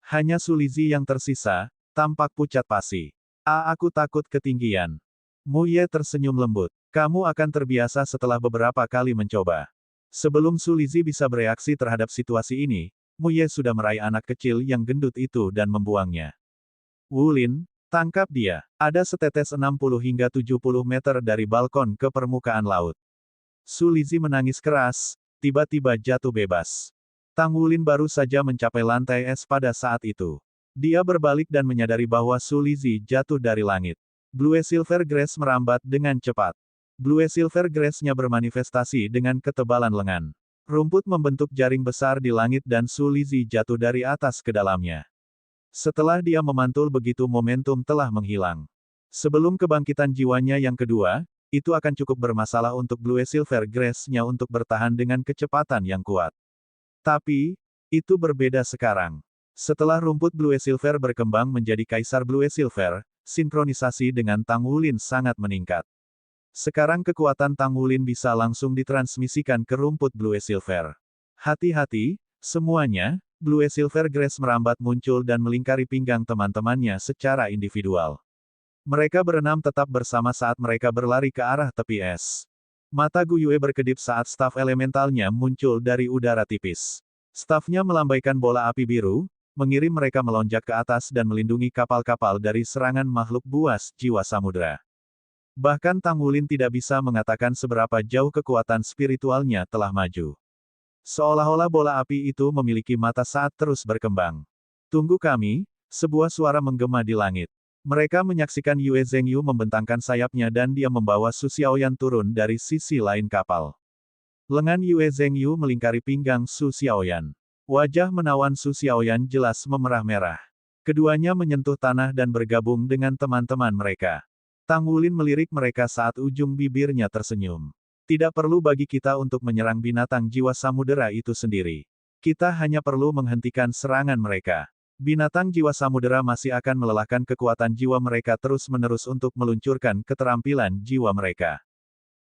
[SPEAKER 1] Hanya Sulizi yang tersisa, tampak pucat pasi. Aku takut ketinggian. Mu Ye tersenyum lembut. Kamu akan terbiasa setelah beberapa kali mencoba. Sebelum Sulizi bisa bereaksi terhadap situasi ini, Mu Ye sudah meraih anak kecil yang gendut itu dan membuangnya. Wulin, tangkap dia. Ada setetes 60 hingga 70 meter dari balkon ke permukaan laut. Sulizi menangis keras, tiba-tiba jatuh bebas. Tang Wulin baru saja mencapai lantai es pada saat itu. Dia berbalik dan menyadari bahwa Sulizi jatuh dari langit. Blue Silver Grace merambat dengan cepat. Blue Silver Grace-nya bermanifestasi dengan ketebalan lengan. Rumput membentuk jaring besar di langit dan Sulizi jatuh dari atas ke dalamnya. Setelah dia memantul begitu momentum telah menghilang. Sebelum kebangkitan jiwanya yang kedua, itu akan cukup bermasalah untuk Blue Silver Grace-nya untuk bertahan dengan kecepatan yang kuat. Tapi, itu berbeda sekarang. Setelah rumput Blue Silver berkembang menjadi Kaisar Blue Silver, sinkronisasi dengan Tang Wulin sangat meningkat. Sekarang kekuatan Tang Wulin bisa langsung ditransmisikan ke rumput Blue Silver. Hati-hati, semuanya, Blue Silver Grace merambat muncul dan melingkari pinggang teman-temannya secara individual. Mereka berenam tetap bersama saat mereka berlari ke arah tepi es. Mata Gu Yue berkedip saat staf elementalnya muncul dari udara tipis. Stafnya melambaikan bola api biru, mengirim mereka melonjak ke atas dan melindungi kapal-kapal dari serangan makhluk buas jiwa samudera. Bahkan Tang Wulin tidak bisa mengatakan seberapa jauh kekuatan spiritualnya telah maju. Seolah-olah bola api itu memiliki mata saat terus berkembang. Tunggu kami, sebuah suara menggema di langit. Mereka menyaksikan Yue Zhengyu membentangkan sayapnya dan dia membawa Su Xiaoyan turun dari sisi lain kapal. Lengan Yue Zhengyu melingkari pinggang Su Xiaoyan. Wajah menawan Su Xiaoyan jelas memerah-merah. Keduanya menyentuh tanah dan bergabung dengan teman-teman mereka. Tang Wulin melirik mereka saat ujung bibirnya tersenyum. Tidak perlu bagi kita untuk menyerang binatang jiwa samudera itu sendiri. Kita hanya perlu menghentikan serangan mereka. Binatang jiwa samudera masih akan melelahkan kekuatan jiwa mereka terus-menerus untuk meluncurkan keterampilan jiwa mereka.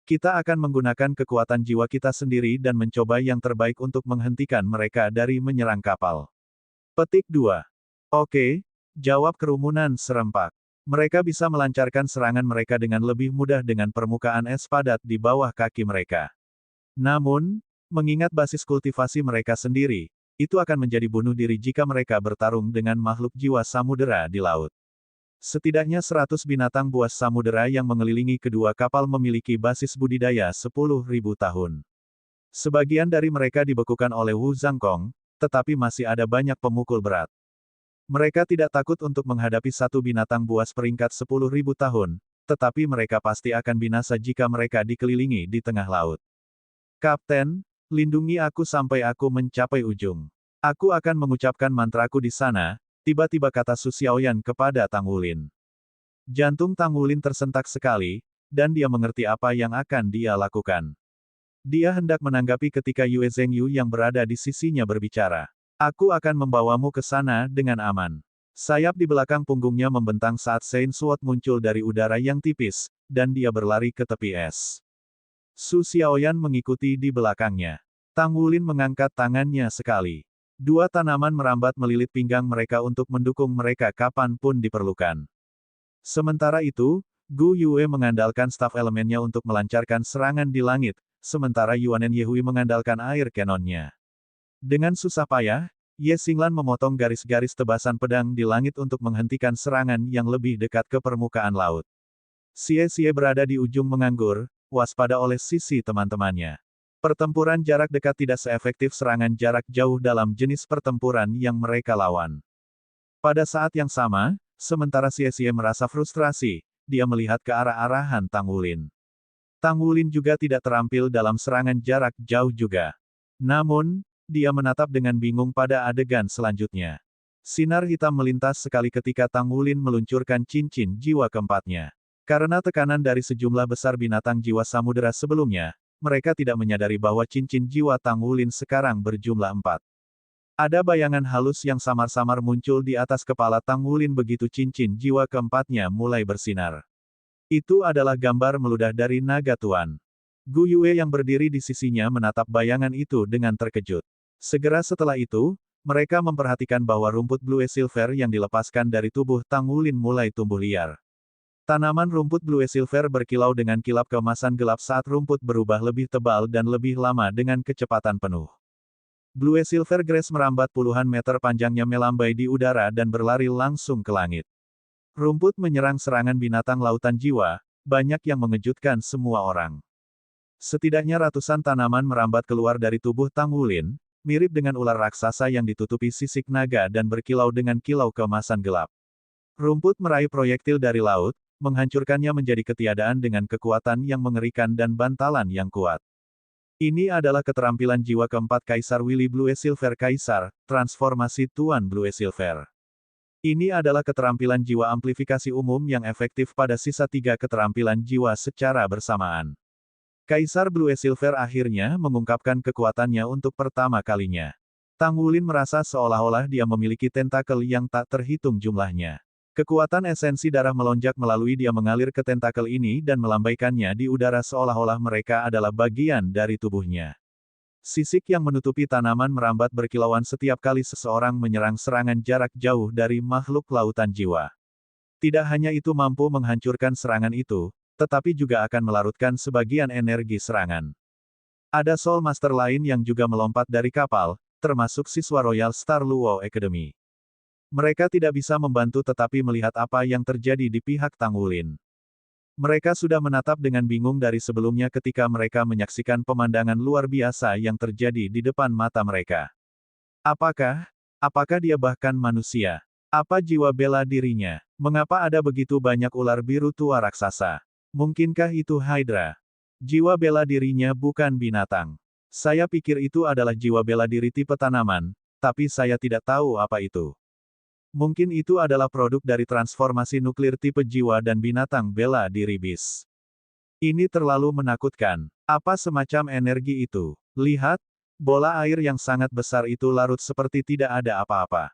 [SPEAKER 1] Kita akan menggunakan kekuatan jiwa kita sendiri dan mencoba yang terbaik untuk menghentikan mereka dari menyerang kapal. Petik 2. Oke, jawab kerumunan serempak. Mereka bisa melancarkan serangan mereka dengan lebih mudah dengan permukaan es padat di bawah kaki mereka. Namun, mengingat basis kultivasi mereka sendiri, itu akan menjadi bunuh diri jika mereka bertarung dengan makhluk jiwa samudera di laut. Setidaknya 100 binatang buas samudera yang mengelilingi kedua kapal memiliki basis budidaya 10.000 tahun. Sebagian dari mereka dibekukan oleh Wu Zhangkong, tetapi masih ada banyak pemukul berat. Mereka tidak takut untuk menghadapi satu binatang buas peringkat 10.000 tahun, tetapi mereka pasti akan binasa jika mereka dikelilingi di tengah laut. Kapten, lindungi aku sampai aku mencapai ujung. Aku akan mengucapkan mantraku di sana, tiba-tiba kata Su Xiaoyan kepada Tang Wulin. Jantung Tang Wulin tersentak sekali, dan dia mengerti apa yang akan dia lakukan. Dia hendak menanggapi ketika Yue Zhengyu yang berada di sisinya berbicara. Aku akan membawamu ke sana dengan aman. Sayap di belakang punggungnya membentang saat Sein Sword muncul dari udara yang tipis, dan dia berlari ke tepi es. Su Xiaoyan mengikuti di belakangnya. Tang Wulin mengangkat tangannya sekali. Dua tanaman merambat melilit pinggang mereka untuk mendukung mereka kapanpun diperlukan. Sementara itu, Gu Yue mengandalkan staf elemennya untuk melancarkan serangan di langit, sementara Yuanen Yehui mengandalkan air kanonnya. Dengan susah payah, Ye Xinglan memotong garis-garis tebasan pedang di langit untuk menghentikan serangan yang lebih dekat ke permukaan laut. Xie berada di ujung menganggur, waspada oleh sisi teman-temannya. Pertempuran jarak dekat tidak seefektif serangan jarak jauh dalam jenis pertempuran yang mereka lawan. Pada saat yang sama, sementara Xie merasa frustrasi, dia melihat ke arah-arahan Tang Wulin. Tang Wulin juga tidak terampil dalam serangan jarak jauh juga. Namun, dia menatap dengan bingung pada adegan selanjutnya. Sinar hitam melintas sekali ketika Tang Wulin meluncurkan cincin jiwa keempatnya. Karena tekanan dari sejumlah besar binatang jiwa samudera sebelumnya, mereka tidak menyadari bahwa cincin jiwa Tang Wulin sekarang berjumlah 4. Ada bayangan halus yang samar-samar muncul di atas kepala Tang Wulin begitu cincin jiwa keempatnya mulai bersinar. Itu adalah gambar meludah dari naga tuan. Gu Yue yang berdiri di sisinya menatap bayangan itu dengan terkejut. Segera setelah itu, mereka memperhatikan bahwa rumput Blue Silver yang dilepaskan dari tubuh Tang Wulin mulai tumbuh liar. Tanaman rumput Blue Silver berkilau dengan kilap keemasan gelap saat rumput berubah lebih tebal dan lebih lama dengan kecepatan penuh. Blue Silver Grass merambat puluhan meter panjangnya melambai di udara dan berlari langsung ke langit. Rumput menyerang serangan binatang lautan jiwa, banyak yang mengejutkan semua orang. Setidaknya ratusan tanaman merambat keluar dari tubuh Tang Wulin, mirip dengan ular raksasa yang ditutupi sisik naga dan berkilau dengan kilau keemasan gelap. Rumput meraih proyektil dari laut, menghancurkannya menjadi ketiadaan dengan kekuatan yang mengerikan dan bantalan yang kuat. Ini adalah keterampilan jiwa keempat Kaisar Willy Blue Silver Kaisar, transformasi Tuan Blue Silver. Ini adalah keterampilan jiwa amplifikasi umum yang efektif pada sisa 3 keterampilan jiwa secara bersamaan. Kaisar Blue Silver akhirnya mengungkapkan kekuatannya untuk pertama kalinya. Tang Wulin merasa seolah-olah dia memiliki tentakel yang tak terhitung jumlahnya. Kekuatan esensi darah melonjak melalui dia mengalir ke tentakel ini dan melambaikannya di udara seolah-olah mereka adalah bagian dari tubuhnya. Sisik yang menutupi tanaman merambat berkilauan setiap kali seseorang menyerang serangan jarak jauh dari makhluk lautan jiwa. Tidak hanya itu mampu menghancurkan serangan itu, tetapi juga akan melarutkan sebagian energi serangan. Ada Soul Master lain yang juga melompat dari kapal, termasuk siswa Royal Star Luo Academy. Mereka tidak bisa membantu tetapi melihat apa yang terjadi di pihak Tang Wulin. Mereka sudah menatap dengan bingung dari sebelumnya ketika mereka menyaksikan pemandangan luar biasa yang terjadi di depan mata mereka. Apakah dia bahkan manusia? Apa jiwa bela dirinya? Mengapa ada begitu banyak ular biru tua raksasa? Mungkinkah itu Hydra? Jiwa bela dirinya bukan binatang. Saya pikir itu adalah jiwa bela diri tipe tanaman, tapi saya tidak tahu apa itu. Mungkin itu adalah produk dari transformasi nuklir tipe jiwa dan binatang bela diri bis. Ini terlalu menakutkan. Apa semacam energi itu? Lihat, Bola air yang sangat besar itu larut seperti tidak ada apa-apa.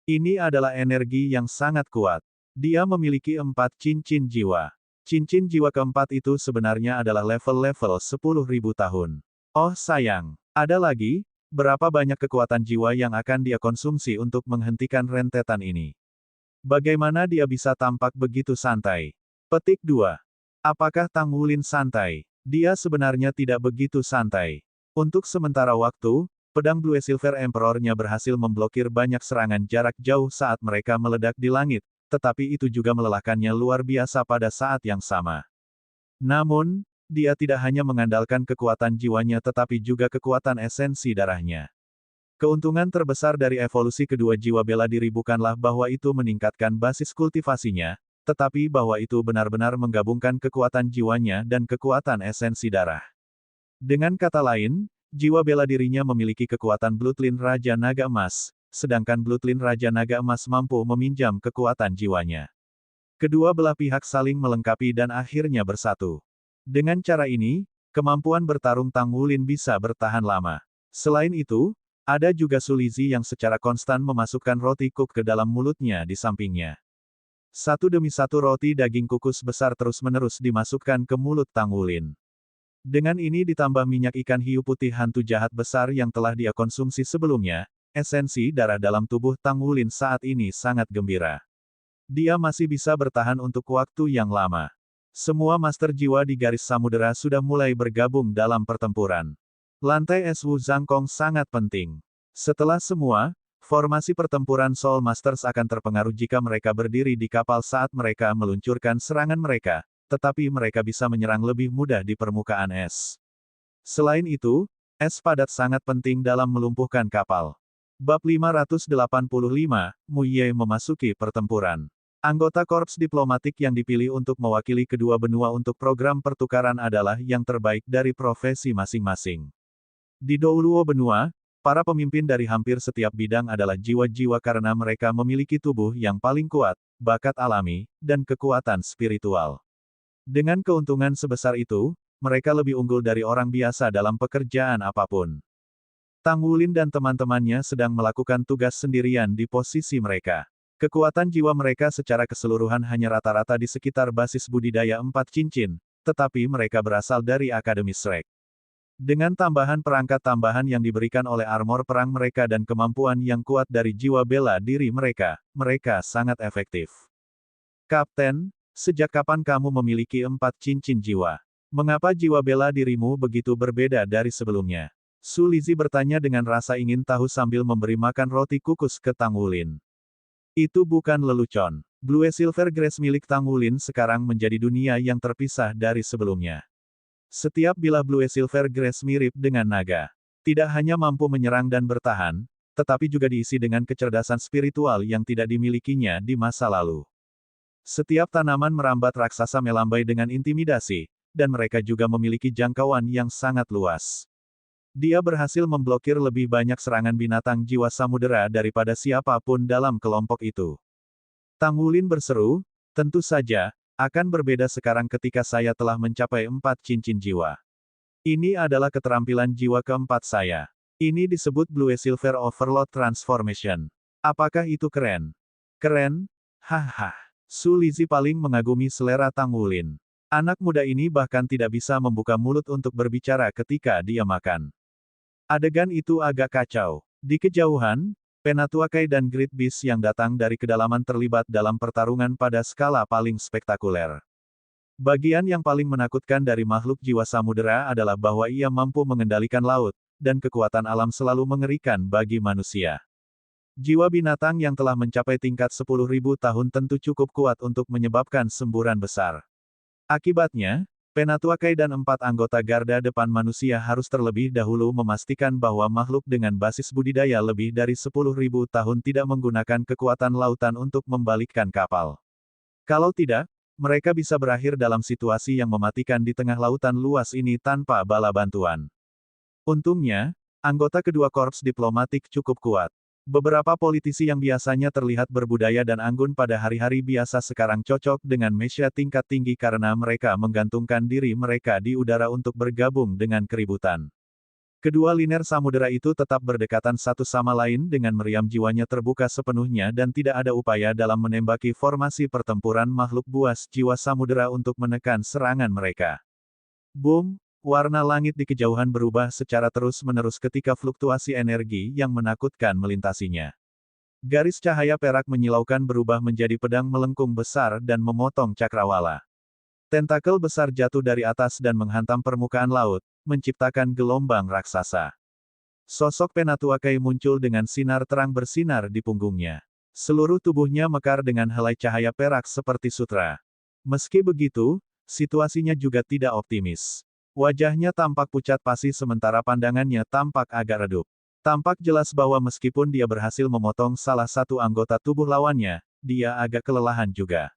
[SPEAKER 1] Ini adalah energi yang sangat kuat. Dia memiliki 4 cincin jiwa. Cincin jiwa keempat itu sebenarnya adalah level-level 10.000 tahun. Oh sayang, ada lagi, berapa banyak kekuatan jiwa yang akan dia konsumsi untuk menghentikan rentetan ini? Bagaimana dia bisa tampak begitu santai? Petik 2. Apakah Tang Wulin santai? Dia sebenarnya tidak begitu santai. Untuk sementara waktu, pedang Blue Silver Emperor-nya berhasil memblokir banyak serangan jarak jauh saat mereka meledak di langit, tetapi itu juga melelahkannya luar biasa pada saat yang sama. Namun, dia tidak hanya mengandalkan kekuatan jiwanya tetapi juga kekuatan esensi darahnya. Keuntungan terbesar dari evolusi kedua jiwa bela diri bukanlah bahwa itu meningkatkan basis kultivasinya, tetapi bahwa itu benar-benar menggabungkan kekuatan jiwanya dan kekuatan esensi darah. Dengan kata lain, jiwa bela dirinya memiliki kekuatan Bloodline Raja Naga Emas, sedangkan Bloodline Raja Naga Emas mampu meminjam kekuatan jiwanya. Kedua belah pihak saling melengkapi dan akhirnya bersatu. Dengan cara ini, kemampuan bertarung Tang Wulin bisa bertahan lama. Selain itu, ada juga Su Lizzie yang secara konstan memasukkan roti cook ke dalam mulutnya di sampingnya. Satu demi satu roti daging kukus besar terus-menerus dimasukkan ke mulut Tang Wulin. Dengan ini ditambah minyak ikan hiu putih hantu jahat besar yang telah dia konsumsi sebelumnya, esensi darah dalam tubuh Tang Wulin saat ini sangat gembira. Dia masih bisa bertahan untuk waktu yang lama. Semua master jiwa di garis samudera sudah mulai bergabung dalam pertempuran. Lantai es Wu Zhangkong sangat penting. Setelah semua, formasi pertempuran Soul Masters akan terpengaruh jika mereka berdiri di kapal saat mereka meluncurkan serangan mereka, tetapi mereka bisa menyerang lebih mudah di permukaan es. Selain itu, es padat sangat penting dalam melumpuhkan kapal. Bab 585, Mu Ye memasuki pertempuran. Anggota korps diplomatik yang dipilih untuk mewakili kedua benua untuk program pertukaran adalah yang terbaik dari profesi masing-masing. Di Douluo benua, para pemimpin dari hampir setiap bidang adalah jiwa-jiwa karena mereka memiliki tubuh yang paling kuat, bakat alami, dan kekuatan spiritual. Dengan keuntungan sebesar itu, mereka lebih unggul dari orang biasa dalam pekerjaan apapun. Tang Wulin dan teman-temannya sedang melakukan tugas sendirian di posisi mereka. Kekuatan jiwa mereka secara keseluruhan hanya rata-rata di sekitar basis budidaya 4 cincin, tetapi mereka berasal dari Akademi Shrek. Dengan tambahan perangkat tambahan yang diberikan oleh armor perang mereka dan kemampuan yang kuat dari jiwa bela diri mereka, mereka sangat efektif. Kapten, sejak kapan kamu memiliki 4 cincin jiwa? Mengapa jiwa bela dirimu begitu berbeda dari sebelumnya? Su Lizzie bertanya dengan rasa ingin tahu sambil memberi makan roti kukus ke Tang Wulin. Itu bukan lelucon. Blue Silver Grace milik Tang Wulin sekarang menjadi dunia yang terpisah dari sebelumnya. Setiap bilah Blue Silver Grace mirip dengan naga. Tidak hanya mampu menyerang dan bertahan, tetapi juga diisi dengan kecerdasan spiritual yang tidak dimilikinya di masa lalu. Setiap tanaman merambat raksasa melambai dengan intimidasi, dan mereka juga memiliki jangkauan yang sangat luas. Dia berhasil memblokir lebih banyak serangan binatang jiwa samudera daripada siapapun dalam kelompok itu. Tang Wulin berseru, tentu saja, akan berbeda sekarang ketika saya telah mencapai 4 cincin jiwa. Ini adalah keterampilan jiwa keempat saya. Ini disebut Blue Silver Overload Transformation. Apakah itu keren? Keren? Hahaha. Su Lizzie paling mengagumi selera Tang Wulin. Anak muda ini bahkan tidak bisa membuka mulut untuk berbicara ketika dia makan. Adegan itu agak kacau. Di kejauhan, Penatuakai dan Great Beast yang datang dari kedalaman terlibat dalam pertarungan pada skala paling spektakuler. Bagian yang paling menakutkan dari makhluk jiwa samudera adalah bahwa ia mampu mengendalikan laut, dan kekuatan alam selalu mengerikan bagi manusia. Jiwa binatang yang telah mencapai tingkat 10.000 tahun tentu cukup kuat untuk menyebabkan semburan besar. Akibatnya, Penatuakai dan 4 anggota garda depan manusia harus terlebih dahulu memastikan bahwa makhluk dengan basis budidaya lebih dari 10.000 tahun tidak menggunakan kekuatan lautan untuk membalikkan kapal. Kalau tidak, mereka bisa berakhir dalam situasi yang mematikan di tengah lautan luas ini tanpa bala bantuan. Untungnya, anggota kedua korps diplomatik cukup kuat. Beberapa politisi yang biasanya terlihat berbudaya dan anggun pada hari-hari biasa sekarang cocok dengan mesia tingkat tinggi karena mereka menggantungkan diri mereka di udara untuk bergabung dengan keributan. Kedua liner samudera itu tetap berdekatan satu sama lain dengan meriam jiwanya terbuka sepenuhnya dan tidak ada upaya dalam menembaki formasi pertempuran makhluk buas jiwa samudera untuk menekan serangan mereka. Boom! Warna langit di kejauhan berubah secara terus-menerus ketika fluktuasi energi yang menakutkan melintasinya. Garis cahaya perak menyilaukan berubah menjadi pedang melengkung besar dan memotong cakrawala. Tentakel besar jatuh dari atas dan menghantam permukaan laut, menciptakan gelombang raksasa. Sosok Penatuakai muncul dengan sinar terang bersinar di punggungnya. Seluruh tubuhnya mekar dengan helai cahaya perak seperti sutra. Meski begitu, situasinya juga tidak optimis. Wajahnya tampak pucat pasi sementara pandangannya tampak agak redup. Tampak jelas bahwa meskipun dia berhasil memotong salah satu anggota tubuh lawannya, dia agak kelelahan juga.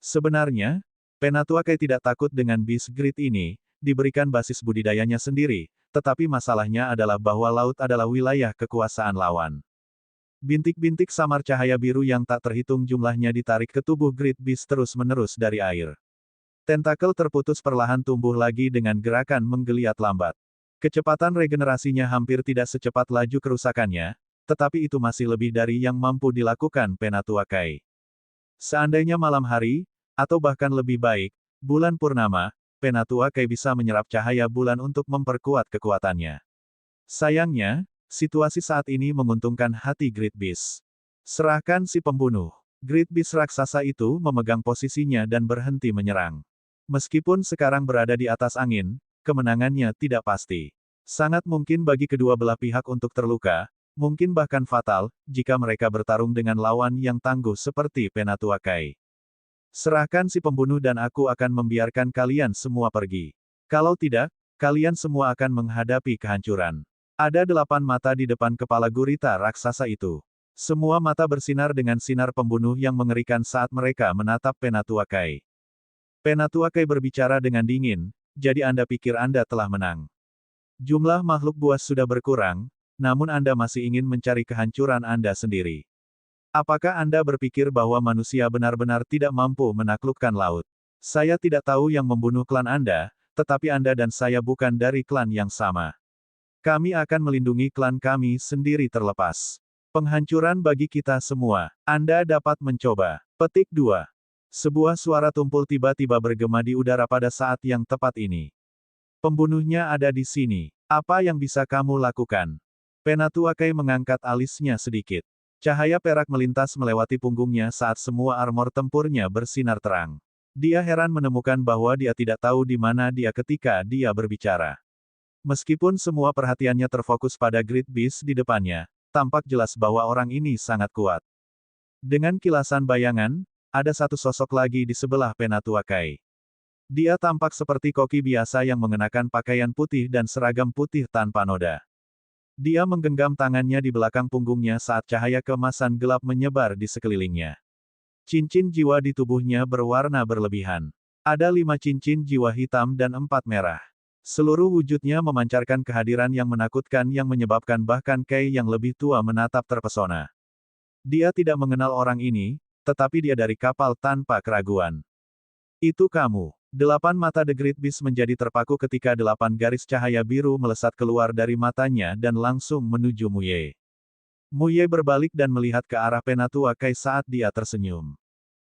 [SPEAKER 1] Sebenarnya, Penatuakai tidak takut dengan Beast Grid ini, diberikan basis budidayanya sendiri, tetapi masalahnya adalah bahwa laut adalah wilayah kekuasaan lawan. Bintik-bintik samar cahaya biru yang tak terhitung jumlahnya ditarik ke tubuh Great Beast terus-menerus dari air. Tentakel terputus perlahan tumbuh lagi dengan gerakan menggeliat lambat. Kecepatan regenerasinya hampir tidak secepat laju kerusakannya, tetapi itu masih lebih dari yang mampu dilakukan Penatuakai. Seandainya malam hari, atau bahkan lebih baik, bulan purnama, Penatuakai bisa menyerap cahaya bulan untuk memperkuat kekuatannya. Sayangnya, situasi saat ini menguntungkan hati Great Beast. Serahkan si pembunuh. Great Beast raksasa itu memegang posisinya dan berhenti menyerang. Meskipun sekarang berada di atas angin, kemenangannya tidak pasti. Sangat mungkin bagi kedua belah pihak untuk terluka, mungkin bahkan fatal, jika mereka bertarung dengan lawan yang tangguh seperti Penatuakai. Serahkan si pembunuh dan aku akan membiarkan kalian semua pergi. Kalau tidak, kalian semua akan menghadapi kehancuran. Ada 8 mata di depan kepala gurita raksasa itu. Semua mata bersinar dengan sinar pembunuh yang mengerikan saat mereka menatap Penatuakai. Penatuakai berbicara dengan dingin, jadi Anda pikir Anda telah menang. Jumlah makhluk buas sudah berkurang, namun Anda masih ingin mencari kehancuran Anda sendiri. Apakah Anda berpikir bahwa manusia benar-benar tidak mampu menaklukkan laut? Saya tidak tahu yang membunuh klan Anda, tetapi Anda dan saya bukan dari klan yang sama. Kami akan melindungi klan kami sendiri terlepas. Penghancuran bagi kita semua. Anda dapat mencoba. Petik 2. Sebuah suara tumpul tiba-tiba bergema di udara pada saat yang tepat ini. Pembunuhnya ada di sini. Apa yang bisa kamu lakukan? Penatuakai mengangkat alisnya sedikit. Cahaya perak melintas melewati punggungnya saat semua armor tempurnya bersinar terang. Dia heran menemukan bahwa dia tidak tahu di mana dia ketika dia berbicara. Meskipun semua perhatiannya terfokus pada Great Beast di depannya, tampak jelas bahwa orang ini sangat kuat. Dengan kilasan bayangan, ada satu sosok lagi di sebelah Penatuakai. Dia tampak seperti koki biasa yang mengenakan pakaian putih dan seragam putih tanpa noda. Dia menggenggam tangannya di belakang punggungnya saat cahaya keemasan gelap menyebar di sekelilingnya. Cincin jiwa di tubuhnya berwarna berlebihan. Ada 5 cincin jiwa hitam dan 4 merah. Seluruh wujudnya memancarkan kehadiran yang menakutkan yang menyebabkan bahkan Kei yang lebih tua menatap terpesona. Dia tidak mengenal orang ini, tetapi dia dari kapal tanpa keraguan. Itu kamu. 8 mata The Great Beast menjadi terpaku ketika 8 garis cahaya biru melesat keluar dari matanya dan langsung menuju Muye. Muye berbalik dan melihat ke arah Penatuakai saat dia tersenyum.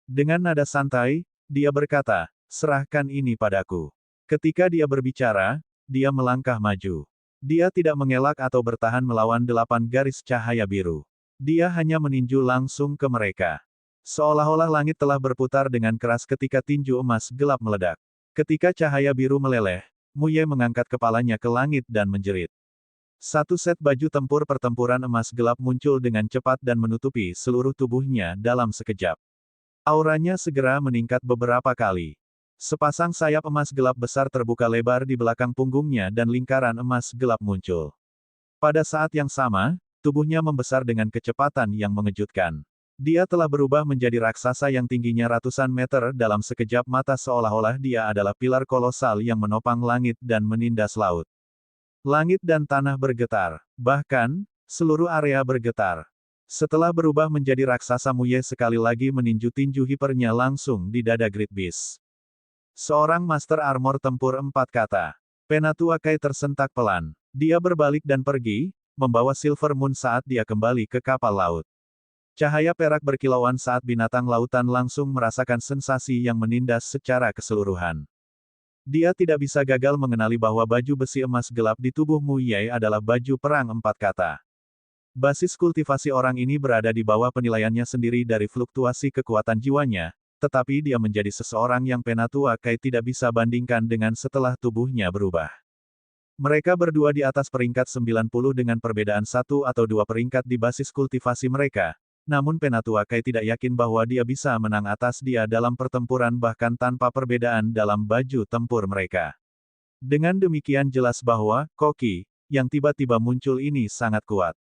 [SPEAKER 1] Dengan nada santai, dia berkata, serahkan ini padaku. Ketika dia berbicara, dia melangkah maju. Dia tidak mengelak atau bertahan melawan 8 garis cahaya biru. Dia hanya meninju langsung ke mereka. Seolah-olah langit telah berputar dengan keras ketika tinju emas gelap meledak. Ketika cahaya biru meleleh, Muye mengangkat kepalanya ke langit dan menjerit. Satu set baju tempur pertempuran emas gelap muncul dengan cepat dan menutupi seluruh tubuhnya dalam sekejap. Auranya segera meningkat beberapa kali. Sepasang sayap emas gelap besar terbuka lebar di belakang punggungnya dan lingkaran emas gelap muncul. Pada saat yang sama, tubuhnya membesar dengan kecepatan yang mengejutkan. Dia telah berubah menjadi raksasa yang tingginya ratusan meter dalam sekejap mata seolah-olah dia adalah pilar kolosal yang menopang langit dan menindas laut. Langit dan tanah bergetar. Bahkan, seluruh area bergetar. Setelah berubah menjadi raksasa Muye sekali lagi meninju tinju hipernya langsung di dada Great Beast. Seorang Master Armor Tempur 4 kata. Penatuakai tersentak pelan. Dia berbalik dan pergi, membawa Silver Moon saat dia kembali ke kapal laut. Cahaya perak berkilauan saat binatang lautan langsung merasakan sensasi yang menindas secara keseluruhan. Dia tidak bisa gagal mengenali bahwa baju besi emas gelap di tubuh Mu Ye adalah baju perang 4 kata. Basis kultivasi orang ini berada di bawah penilaiannya sendiri dari fluktuasi kekuatan jiwanya, tetapi dia menjadi seseorang yang Penatua Kai tidak bisa bandingkan dengan setelah tubuhnya berubah. Mereka berdua di atas peringkat 90 dengan perbedaan 1 atau 2 peringkat di basis kultivasi mereka, namun Penatua Kai tidak yakin bahwa dia bisa menang atas dia dalam pertempuran bahkan tanpa perbedaan dalam baju tempur mereka. Dengan demikian jelas bahwa, Koki, yang tiba-tiba muncul ini sangat kuat.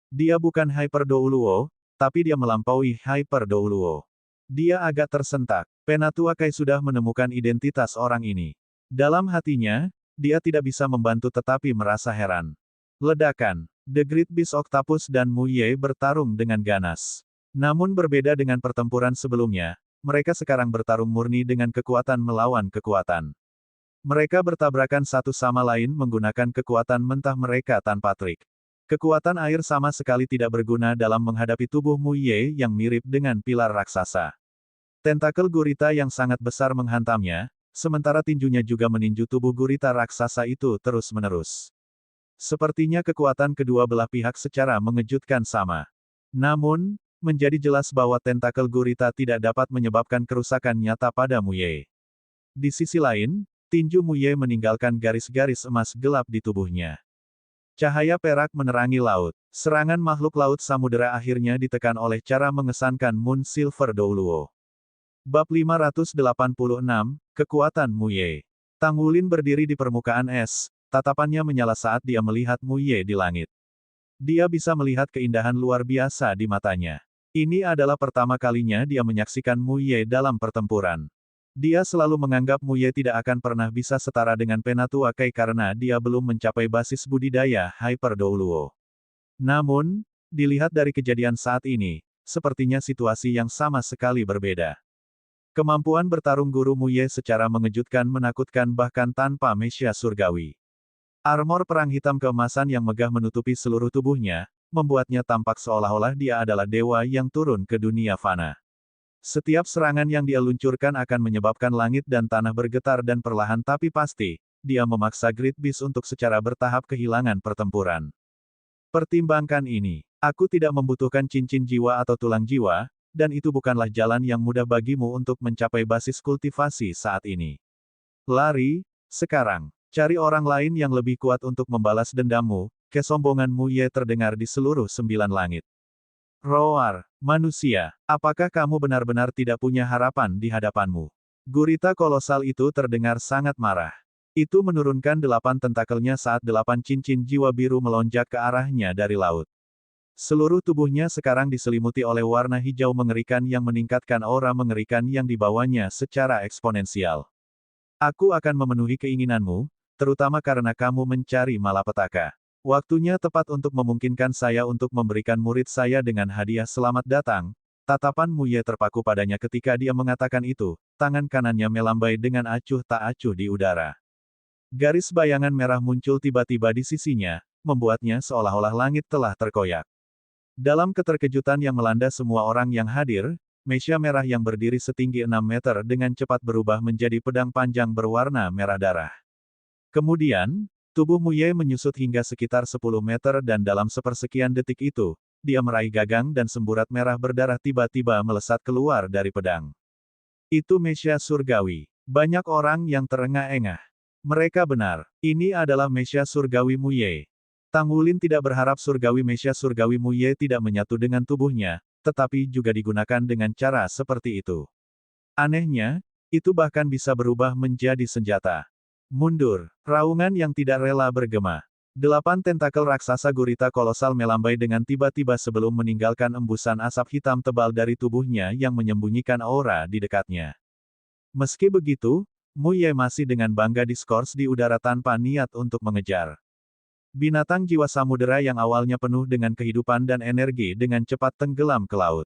[SPEAKER 1] Dia bukan Hyper Douluo, tapi dia melampaui Hyper Douluo. Dia agak tersentak. Penatua Kai sudah menemukan identitas orang ini. Dalam hatinya, dia tidak bisa membantu tetapi merasa heran. Ledakan. The Great Beast Octopus dan Mu Ye bertarung dengan ganas. Namun berbeda dengan pertempuran sebelumnya, mereka sekarang bertarung murni dengan kekuatan melawan kekuatan. Mereka bertabrakan satu sama lain menggunakan kekuatan mentah mereka tanpa trik. Kekuatan air sama sekali tidak berguna dalam menghadapi tubuh Mu Ye yang mirip dengan pilar raksasa. Tentakel gurita yang sangat besar menghantamnya, sementara tinjunya juga meninju tubuh gurita raksasa itu terus-menerus. Sepertinya kekuatan kedua belah pihak secara mengejutkan sama. Namun, menjadi jelas bahwa tentakel gurita tidak dapat menyebabkan kerusakan nyata pada Mu Ye. Di sisi lain, tinju Mu Ye meninggalkan garis-garis emas gelap di tubuhnya. Cahaya perak menerangi laut. Serangan makhluk laut samudera akhirnya ditekan oleh cara mengesankan Moon Silver Douluo. Bab 586, Kekuatan Mu Ye. Tang Wulin berdiri di permukaan es, tatapannya menyala saat dia melihat Mu Ye di langit. Dia bisa melihat keindahan luar biasa di matanya. Ini adalah pertama kalinya dia menyaksikan Mu Ye dalam pertempuran. Dia selalu menganggap Mu Ye tidak akan pernah bisa setara dengan Penatua Kai karena dia belum mencapai basis budidaya Hyper Douluo. Namun, dilihat dari kejadian saat ini, sepertinya situasi yang sama sekali berbeda. Kemampuan bertarung guru Mu Ye secara mengejutkan menakutkan bahkan tanpa mesya surgawi. Armor perang hitam keemasan yang megah menutupi seluruh tubuhnya, membuatnya tampak seolah-olah dia adalah dewa yang turun ke dunia fana. Setiap serangan yang dia luncurkan akan menyebabkan langit dan tanah bergetar dan perlahan tapi pasti, dia memaksa Great Beast untuk secara bertahap kehilangan pertempuran. Pertimbangkan ini. Aku tidak membutuhkan cincin jiwa atau tulang jiwa, dan itu bukanlah jalan yang mudah bagimu untuk mencapai basis kultivasi saat ini. Lari, sekarang. Cari orang lain yang lebih kuat untuk membalas dendammu, kesombongan Mu Ye terdengar di seluruh 9 langit. Roar, manusia, apakah kamu benar-benar tidak punya harapan di hadapanmu? Gurita kolosal itu terdengar sangat marah. Itu menurunkan 8 tentakelnya saat 8 cincin jiwa biru melonjak ke arahnya dari laut. Seluruh tubuhnya sekarang diselimuti oleh warna hijau mengerikan yang meningkatkan aura mengerikan yang dibawanya secara eksponensial. Aku akan memenuhi keinginanmu, terutama karena kamu mencari malapetaka. Waktunya tepat untuk memungkinkan saya untuk memberikan murid saya dengan hadiah selamat datang. Tatapan Mu Ye terpaku padanya ketika dia mengatakan itu, tangan kanannya melambai dengan acuh tak acuh di udara. Garis bayangan merah muncul tiba-tiba di sisinya, membuatnya seolah-olah langit telah terkoyak. Dalam keterkejutan yang melanda semua orang yang hadir, mesya merah yang berdiri setinggi 6 meter dengan cepat berubah menjadi pedang panjang berwarna merah darah. Kemudian, tubuh Mu Ye menyusut hingga sekitar 10 meter dan dalam sepersekian detik itu, dia meraih gagang dan semburat merah berdarah tiba-tiba melesat keluar dari pedang. Itu mesya surgawi. Banyak orang yang terengah-engah. Mereka benar. Ini adalah mesya surgawi Mu Ye. Tang Wulin tidak berharap surgawi mesya surgawi Mu Ye tidak menyatu dengan tubuhnya, tetapi juga digunakan dengan cara seperti itu. Anehnya, itu bahkan bisa berubah menjadi senjata. Mundur. Raungan yang tidak rela bergema. 8 tentakel raksasa gurita kolosal melambai dengan tiba-tiba sebelum meninggalkan embusan asap hitam tebal dari tubuhnya yang menyembunyikan aura di dekatnya. Meski begitu, Mu Ye masih dengan bangga diskors di udara tanpa niat untuk mengejar. Binatang jiwa samudera yang awalnya penuh dengan kehidupan dan energi dengan cepat tenggelam ke laut.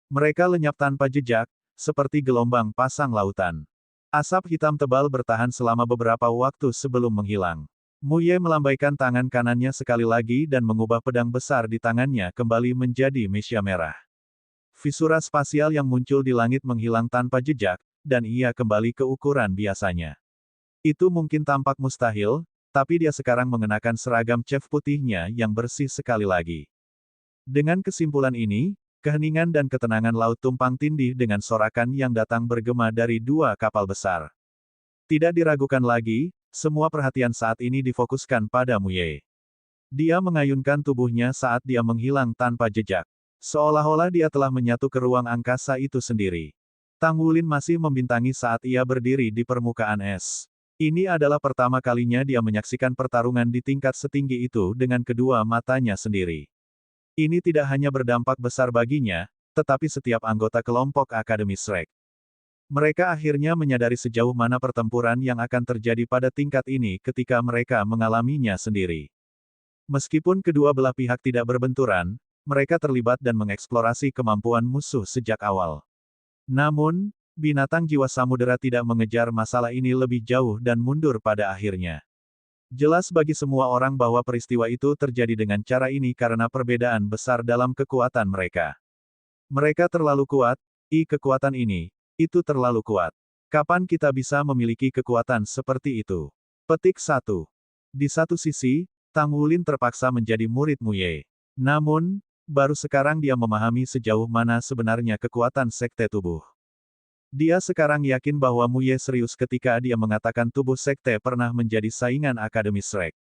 [SPEAKER 1] Mereka lenyap tanpa jejak, seperti gelombang pasang lautan. Asap hitam tebal bertahan selama beberapa waktu sebelum menghilang. Mu Ye melambaikan tangan kanannya sekali lagi dan mengubah pedang besar di tangannya kembali menjadi mesia merah. Visura spasial yang muncul di langit menghilang tanpa jejak, dan ia kembali ke ukuran biasanya. Itu mungkin tampak mustahil, tapi dia sekarang mengenakan seragam chef putihnya yang bersih sekali lagi. Dengan kesimpulan ini, keheningan dan ketenangan laut tumpang tindih dengan sorakan yang datang bergema dari dua kapal besar. Tidak diragukan lagi, semua perhatian saat ini difokuskan pada Mu Ye. Dia mengayunkan tubuhnya saat dia menghilang tanpa jejak. Seolah-olah dia telah menyatu ke ruang angkasa itu sendiri. Tang Wulin masih membintangi saat ia berdiri di permukaan es. Ini adalah pertama kalinya dia menyaksikan pertarungan di tingkat setinggi itu dengan kedua matanya sendiri. Ini tidak hanya berdampak besar baginya, tetapi setiap anggota kelompok Akademi Shrek. Mereka akhirnya menyadari sejauh mana pertempuran yang akan terjadi pada tingkat ini ketika mereka mengalaminya sendiri. Meskipun kedua belah pihak tidak berbenturan, mereka terlibat dan mengeksplorasi kemampuan musuh sejak awal. Namun, binatang jiwa samudera tidak mengejar masalah ini lebih jauh dan mundur pada akhirnya. Jelas bagi semua orang bahwa peristiwa itu terjadi dengan cara ini karena perbedaan besar dalam kekuatan mereka. Mereka terlalu kuat, kekuatan ini, itu terlalu kuat. Kapan kita bisa memiliki kekuatan seperti itu? Petik 1. Di satu sisi, Tang Wulin terpaksa menjadi murid Mu Ye. Namun, baru sekarang dia memahami sejauh mana sebenarnya kekuatan sekte tubuh. Dia sekarang yakin bahwa Mu Ye serius ketika dia mengatakan tubuh sekte pernah menjadi saingan Akademi Shrek.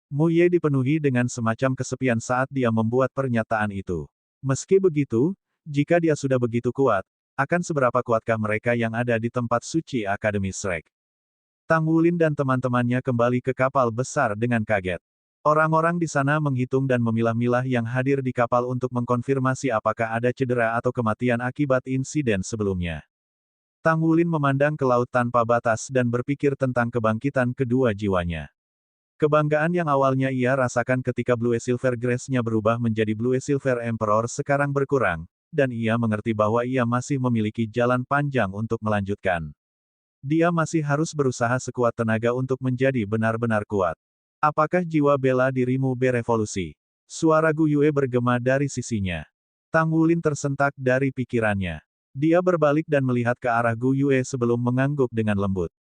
[SPEAKER 1] Mu Ye dipenuhi dengan semacam kesepian saat dia membuat pernyataan itu. Meski begitu, jika dia sudah begitu kuat, akan seberapa kuatkah mereka yang ada di tempat suci Akademi Shrek? Tang Wulin dan teman-temannya kembali ke kapal besar dengan kaget. Orang-orang di sana menghitung dan memilah-milah yang hadir di kapal untuk mengkonfirmasi apakah ada cedera atau kematian akibat insiden sebelumnya. Tang Wulin memandang ke laut tanpa batas dan berpikir tentang kebangkitan kedua jiwanya. Kebanggaan yang awalnya ia rasakan ketika Blue Silver Grace-nya berubah menjadi Blue Silver Emperor sekarang berkurang, dan ia mengerti bahwa ia masih memiliki jalan panjang untuk melanjutkan. Dia masih harus berusaha sekuat tenaga untuk menjadi benar-benar kuat. Apakah jiwa bela dirimu berevolusi? Suara Gu Yue bergema dari sisinya. Tang Wulin tersentak dari pikirannya. Dia berbalik dan melihat ke arah Gu Yue sebelum mengangguk dengan lembut.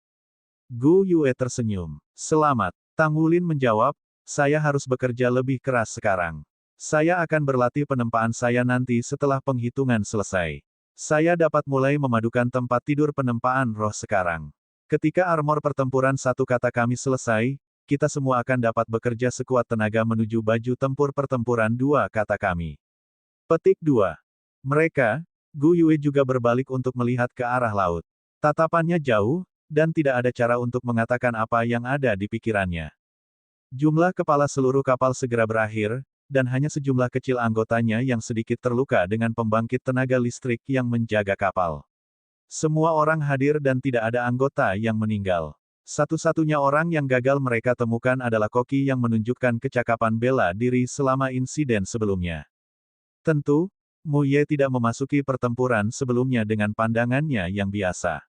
[SPEAKER 1] Gu Yue tersenyum. Selamat. Tang Wulin menjawab, saya harus bekerja lebih keras sekarang. Saya akan berlatih penempaan saya nanti setelah penghitungan selesai. Saya dapat mulai memadukan tempat tidur penempaan roh sekarang. Ketika armor pertempuran satu kata kami selesai, kita semua akan dapat bekerja sekuat tenaga menuju baju tempur pertempuran dua kata kami. Petik 2. Mereka, Gu Yue juga berbalik untuk melihat ke arah laut. Tatapannya jauh, dan tidak ada cara untuk mengatakan apa yang ada di pikirannya. Jumlah kepala seluruh kapal segera berakhir, dan hanya sejumlah kecil anggotanya yang sedikit terluka dengan pembangkit tenaga listrik yang menjaga kapal. Semua orang hadir dan tidak ada anggota yang meninggal. Satu-satunya orang yang gagal mereka temukan adalah Koki yang menunjukkan kecakapan bela diri selama insiden sebelumnya. Tentu, Mu Ye tidak memasuki pertempuran sebelumnya dengan pandangannya yang biasa.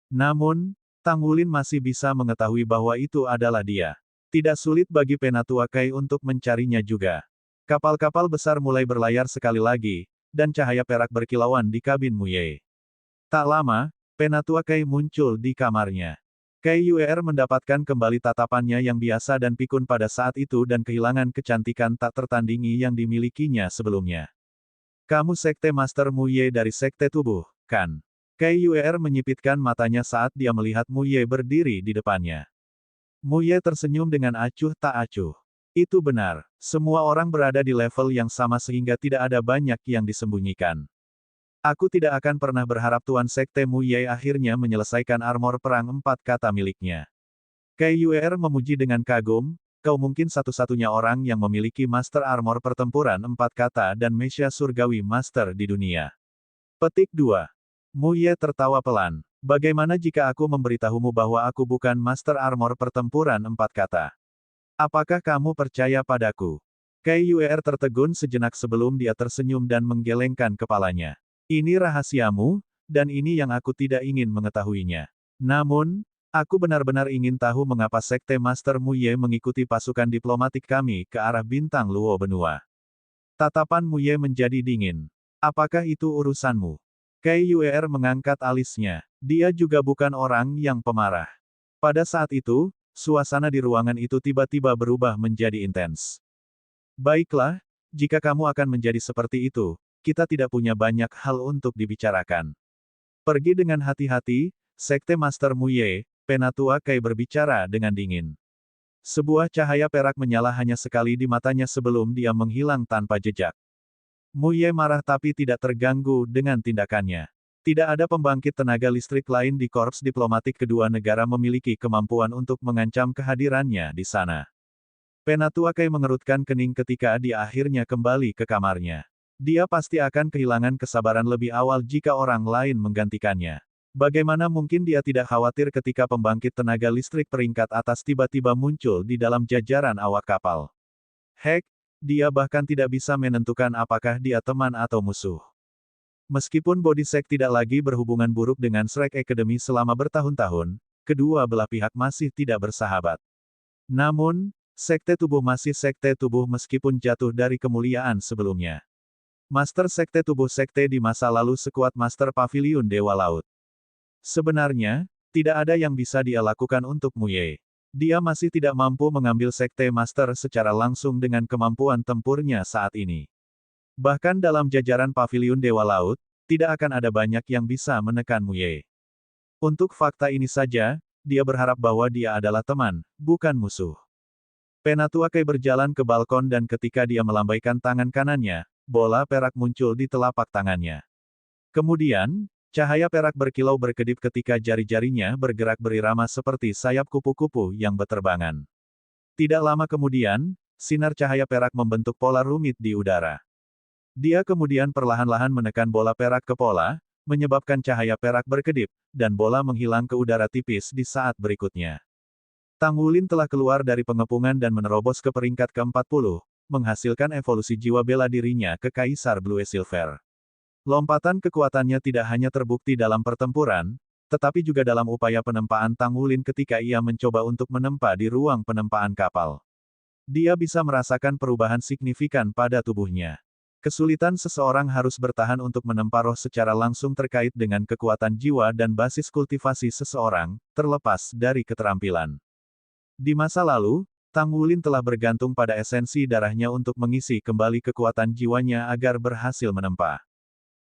[SPEAKER 1] Namun, Tang Wulin masih bisa mengetahui bahwa itu adalah dia. Tidak sulit bagi Penatua Kai untuk mencarinya juga. Kapal-kapal besar mulai berlayar sekali lagi, dan cahaya perak berkilauan di kabin Mu Ye. Tak lama, Penatua Kai muncul di kamarnya. Kai Yuer mendapatkan kembali tatapannya yang biasa dan pikun pada saat itu dan kehilangan kecantikan tak tertandingi yang dimilikinya sebelumnya. Kamu Sekte Master Mu Ye dari Sekte Tubuh, kan? Kai Yuer menyipitkan matanya saat dia melihat Mu Ye berdiri di depannya. Mu Ye tersenyum dengan acuh tak acuh. Itu benar, semua orang berada di level yang sama sehingga tidak ada banyak yang disembunyikan. Aku tidak akan pernah berharap Tuan Sekte Mu Ye akhirnya menyelesaikan armor perang 4 kata miliknya. Kai Yuer memuji dengan kagum, kau mungkin satu-satunya orang yang memiliki Master Armor pertempuran 4 kata dan Mesia Surgawi Master di dunia. Petik 2. Mu Ye tertawa pelan. Bagaimana jika aku memberitahumu bahwa aku bukan Master Armor pertempuran 4 kata? Apakah kamu percaya padaku? Kai Yuer tertegun sejenak sebelum dia tersenyum dan menggelengkan kepalanya. Ini rahasiamu, dan ini yang aku tidak ingin mengetahuinya. Namun, Aku benar-benar ingin tahu mengapa Sekte Master Mu Ye mengikuti pasukan diplomatik kami ke arah bintang Luo benua. Tatapan Mu Ye menjadi dingin. Apakah itu urusanmu? Kai Yuer mengangkat alisnya. Dia juga bukan orang yang pemarah. Pada saat itu, suasana di ruangan itu tiba-tiba berubah menjadi intens. Baiklah, jika kamu akan menjadi seperti itu, kita tidak punya banyak hal untuk dibicarakan. Pergi dengan hati-hati, Sekte Master Mu Ye, Penatua Kai berbicara dengan dingin. Sebuah cahaya perak menyala hanya sekali di matanya sebelum dia menghilang tanpa jejak. Mu Ye marah tapi tidak terganggu dengan tindakannya. Tidak ada pembangkit tenaga listrik lain di korps diplomatik kedua negara memiliki kemampuan untuk mengancam kehadirannya di sana. Penatua Kai mengerutkan kening ketika dia akhirnya kembali ke kamarnya. Dia pasti akan kehilangan kesabaran lebih awal jika orang lain menggantikannya. Bagaimana mungkin dia tidak khawatir ketika pembangkit tenaga listrik peringkat atas tiba-tiba muncul di dalam jajaran awak kapal? Heck, dia bahkan tidak bisa menentukan apakah dia teman atau musuh. Meskipun Bodhisek tidak lagi berhubungan buruk dengan Shrek Academy selama bertahun-tahun, kedua belah pihak masih tidak bersahabat. Namun, Sekte Tubuh masih Sekte Tubuh meskipun jatuh dari kemuliaan sebelumnya. Master Sekte Tubuh Sekte di masa lalu sekuat Master Paviliun Dewa Laut. Sebenarnya, tidak ada yang bisa dia lakukan untuk Mu Ye. Dia masih tidak mampu mengambil Sekte Master secara langsung dengan kemampuan tempurnya saat ini. Bahkan dalam jajaran Paviliun Dewa Laut, tidak akan ada banyak yang bisa menekan Mu Ye. Untuk fakta ini saja, dia berharap bahwa dia adalah teman, bukan musuh. Penatua Kai berjalan ke balkon dan ketika dia melambaikan tangan kanannya, bola perak muncul di telapak tangannya. Kemudian, cahaya perak berkilau berkedip ketika jari-jarinya bergerak berirama seperti sayap kupu-kupu yang berterbangan. Tidak lama kemudian, sinar cahaya perak membentuk pola rumit di udara. Dia kemudian perlahan-lahan menekan bola perak ke pola, menyebabkan cahaya perak berkedip, dan bola menghilang ke udara tipis di saat berikutnya. Tang Wulin telah keluar dari pengepungan dan menerobos ke peringkat ke-40, menghasilkan evolusi jiwa bela dirinya ke Kaisar Blue Silver. Lompatan kekuatannya tidak hanya terbukti dalam pertempuran, tetapi juga dalam upaya penempaan Tang Wulin ketika ia mencoba untuk menempa di ruang penempaan kapal. Dia bisa merasakan perubahan signifikan pada tubuhnya. Kesulitan seseorang harus bertahan untuk menempa roh secara langsung terkait dengan kekuatan jiwa dan basis kultivasi seseorang, terlepas dari keterampilan. Di masa lalu, Tang Wulin telah bergantung pada esensi darahnya untuk mengisi kembali kekuatan jiwanya agar berhasil menempa.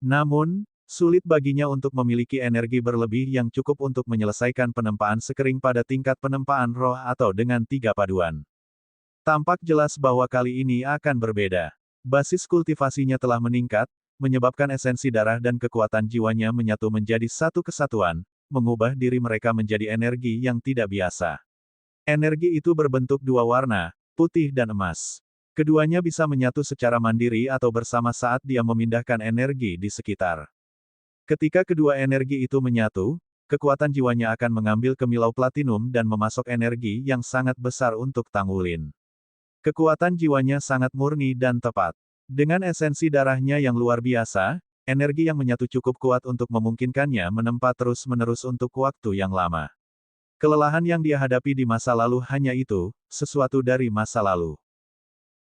[SPEAKER 1] Namun, sulit baginya untuk memiliki energi berlebih yang cukup untuk menyelesaikan penempaan sekering pada tingkat penempaan roh atau dengan 3 paduan. Tampak jelas bahwa kali ini akan berbeda. Basis kultivasinya telah meningkat, menyebabkan esensi darah dan kekuatan jiwanya menyatu menjadi satu kesatuan, mengubah diri mereka menjadi energi yang tidak biasa. Energi itu berbentuk dua warna, putih dan emas. Keduanya bisa menyatu secara mandiri atau bersama saat dia memindahkan energi di sekitar. Ketika kedua energi itu menyatu, kekuatan jiwanya akan mengambil kemilau platinum dan memasok energi yang sangat besar untuk Tang Wulin. Kekuatan jiwanya sangat murni dan tepat. Dengan esensi darahnya yang luar biasa, energi yang menyatu cukup kuat untuk memungkinkannya menempa terus-menerus untuk waktu yang lama. Kelelahan yang dia hadapi di masa lalu hanya itu, sesuatu dari masa lalu.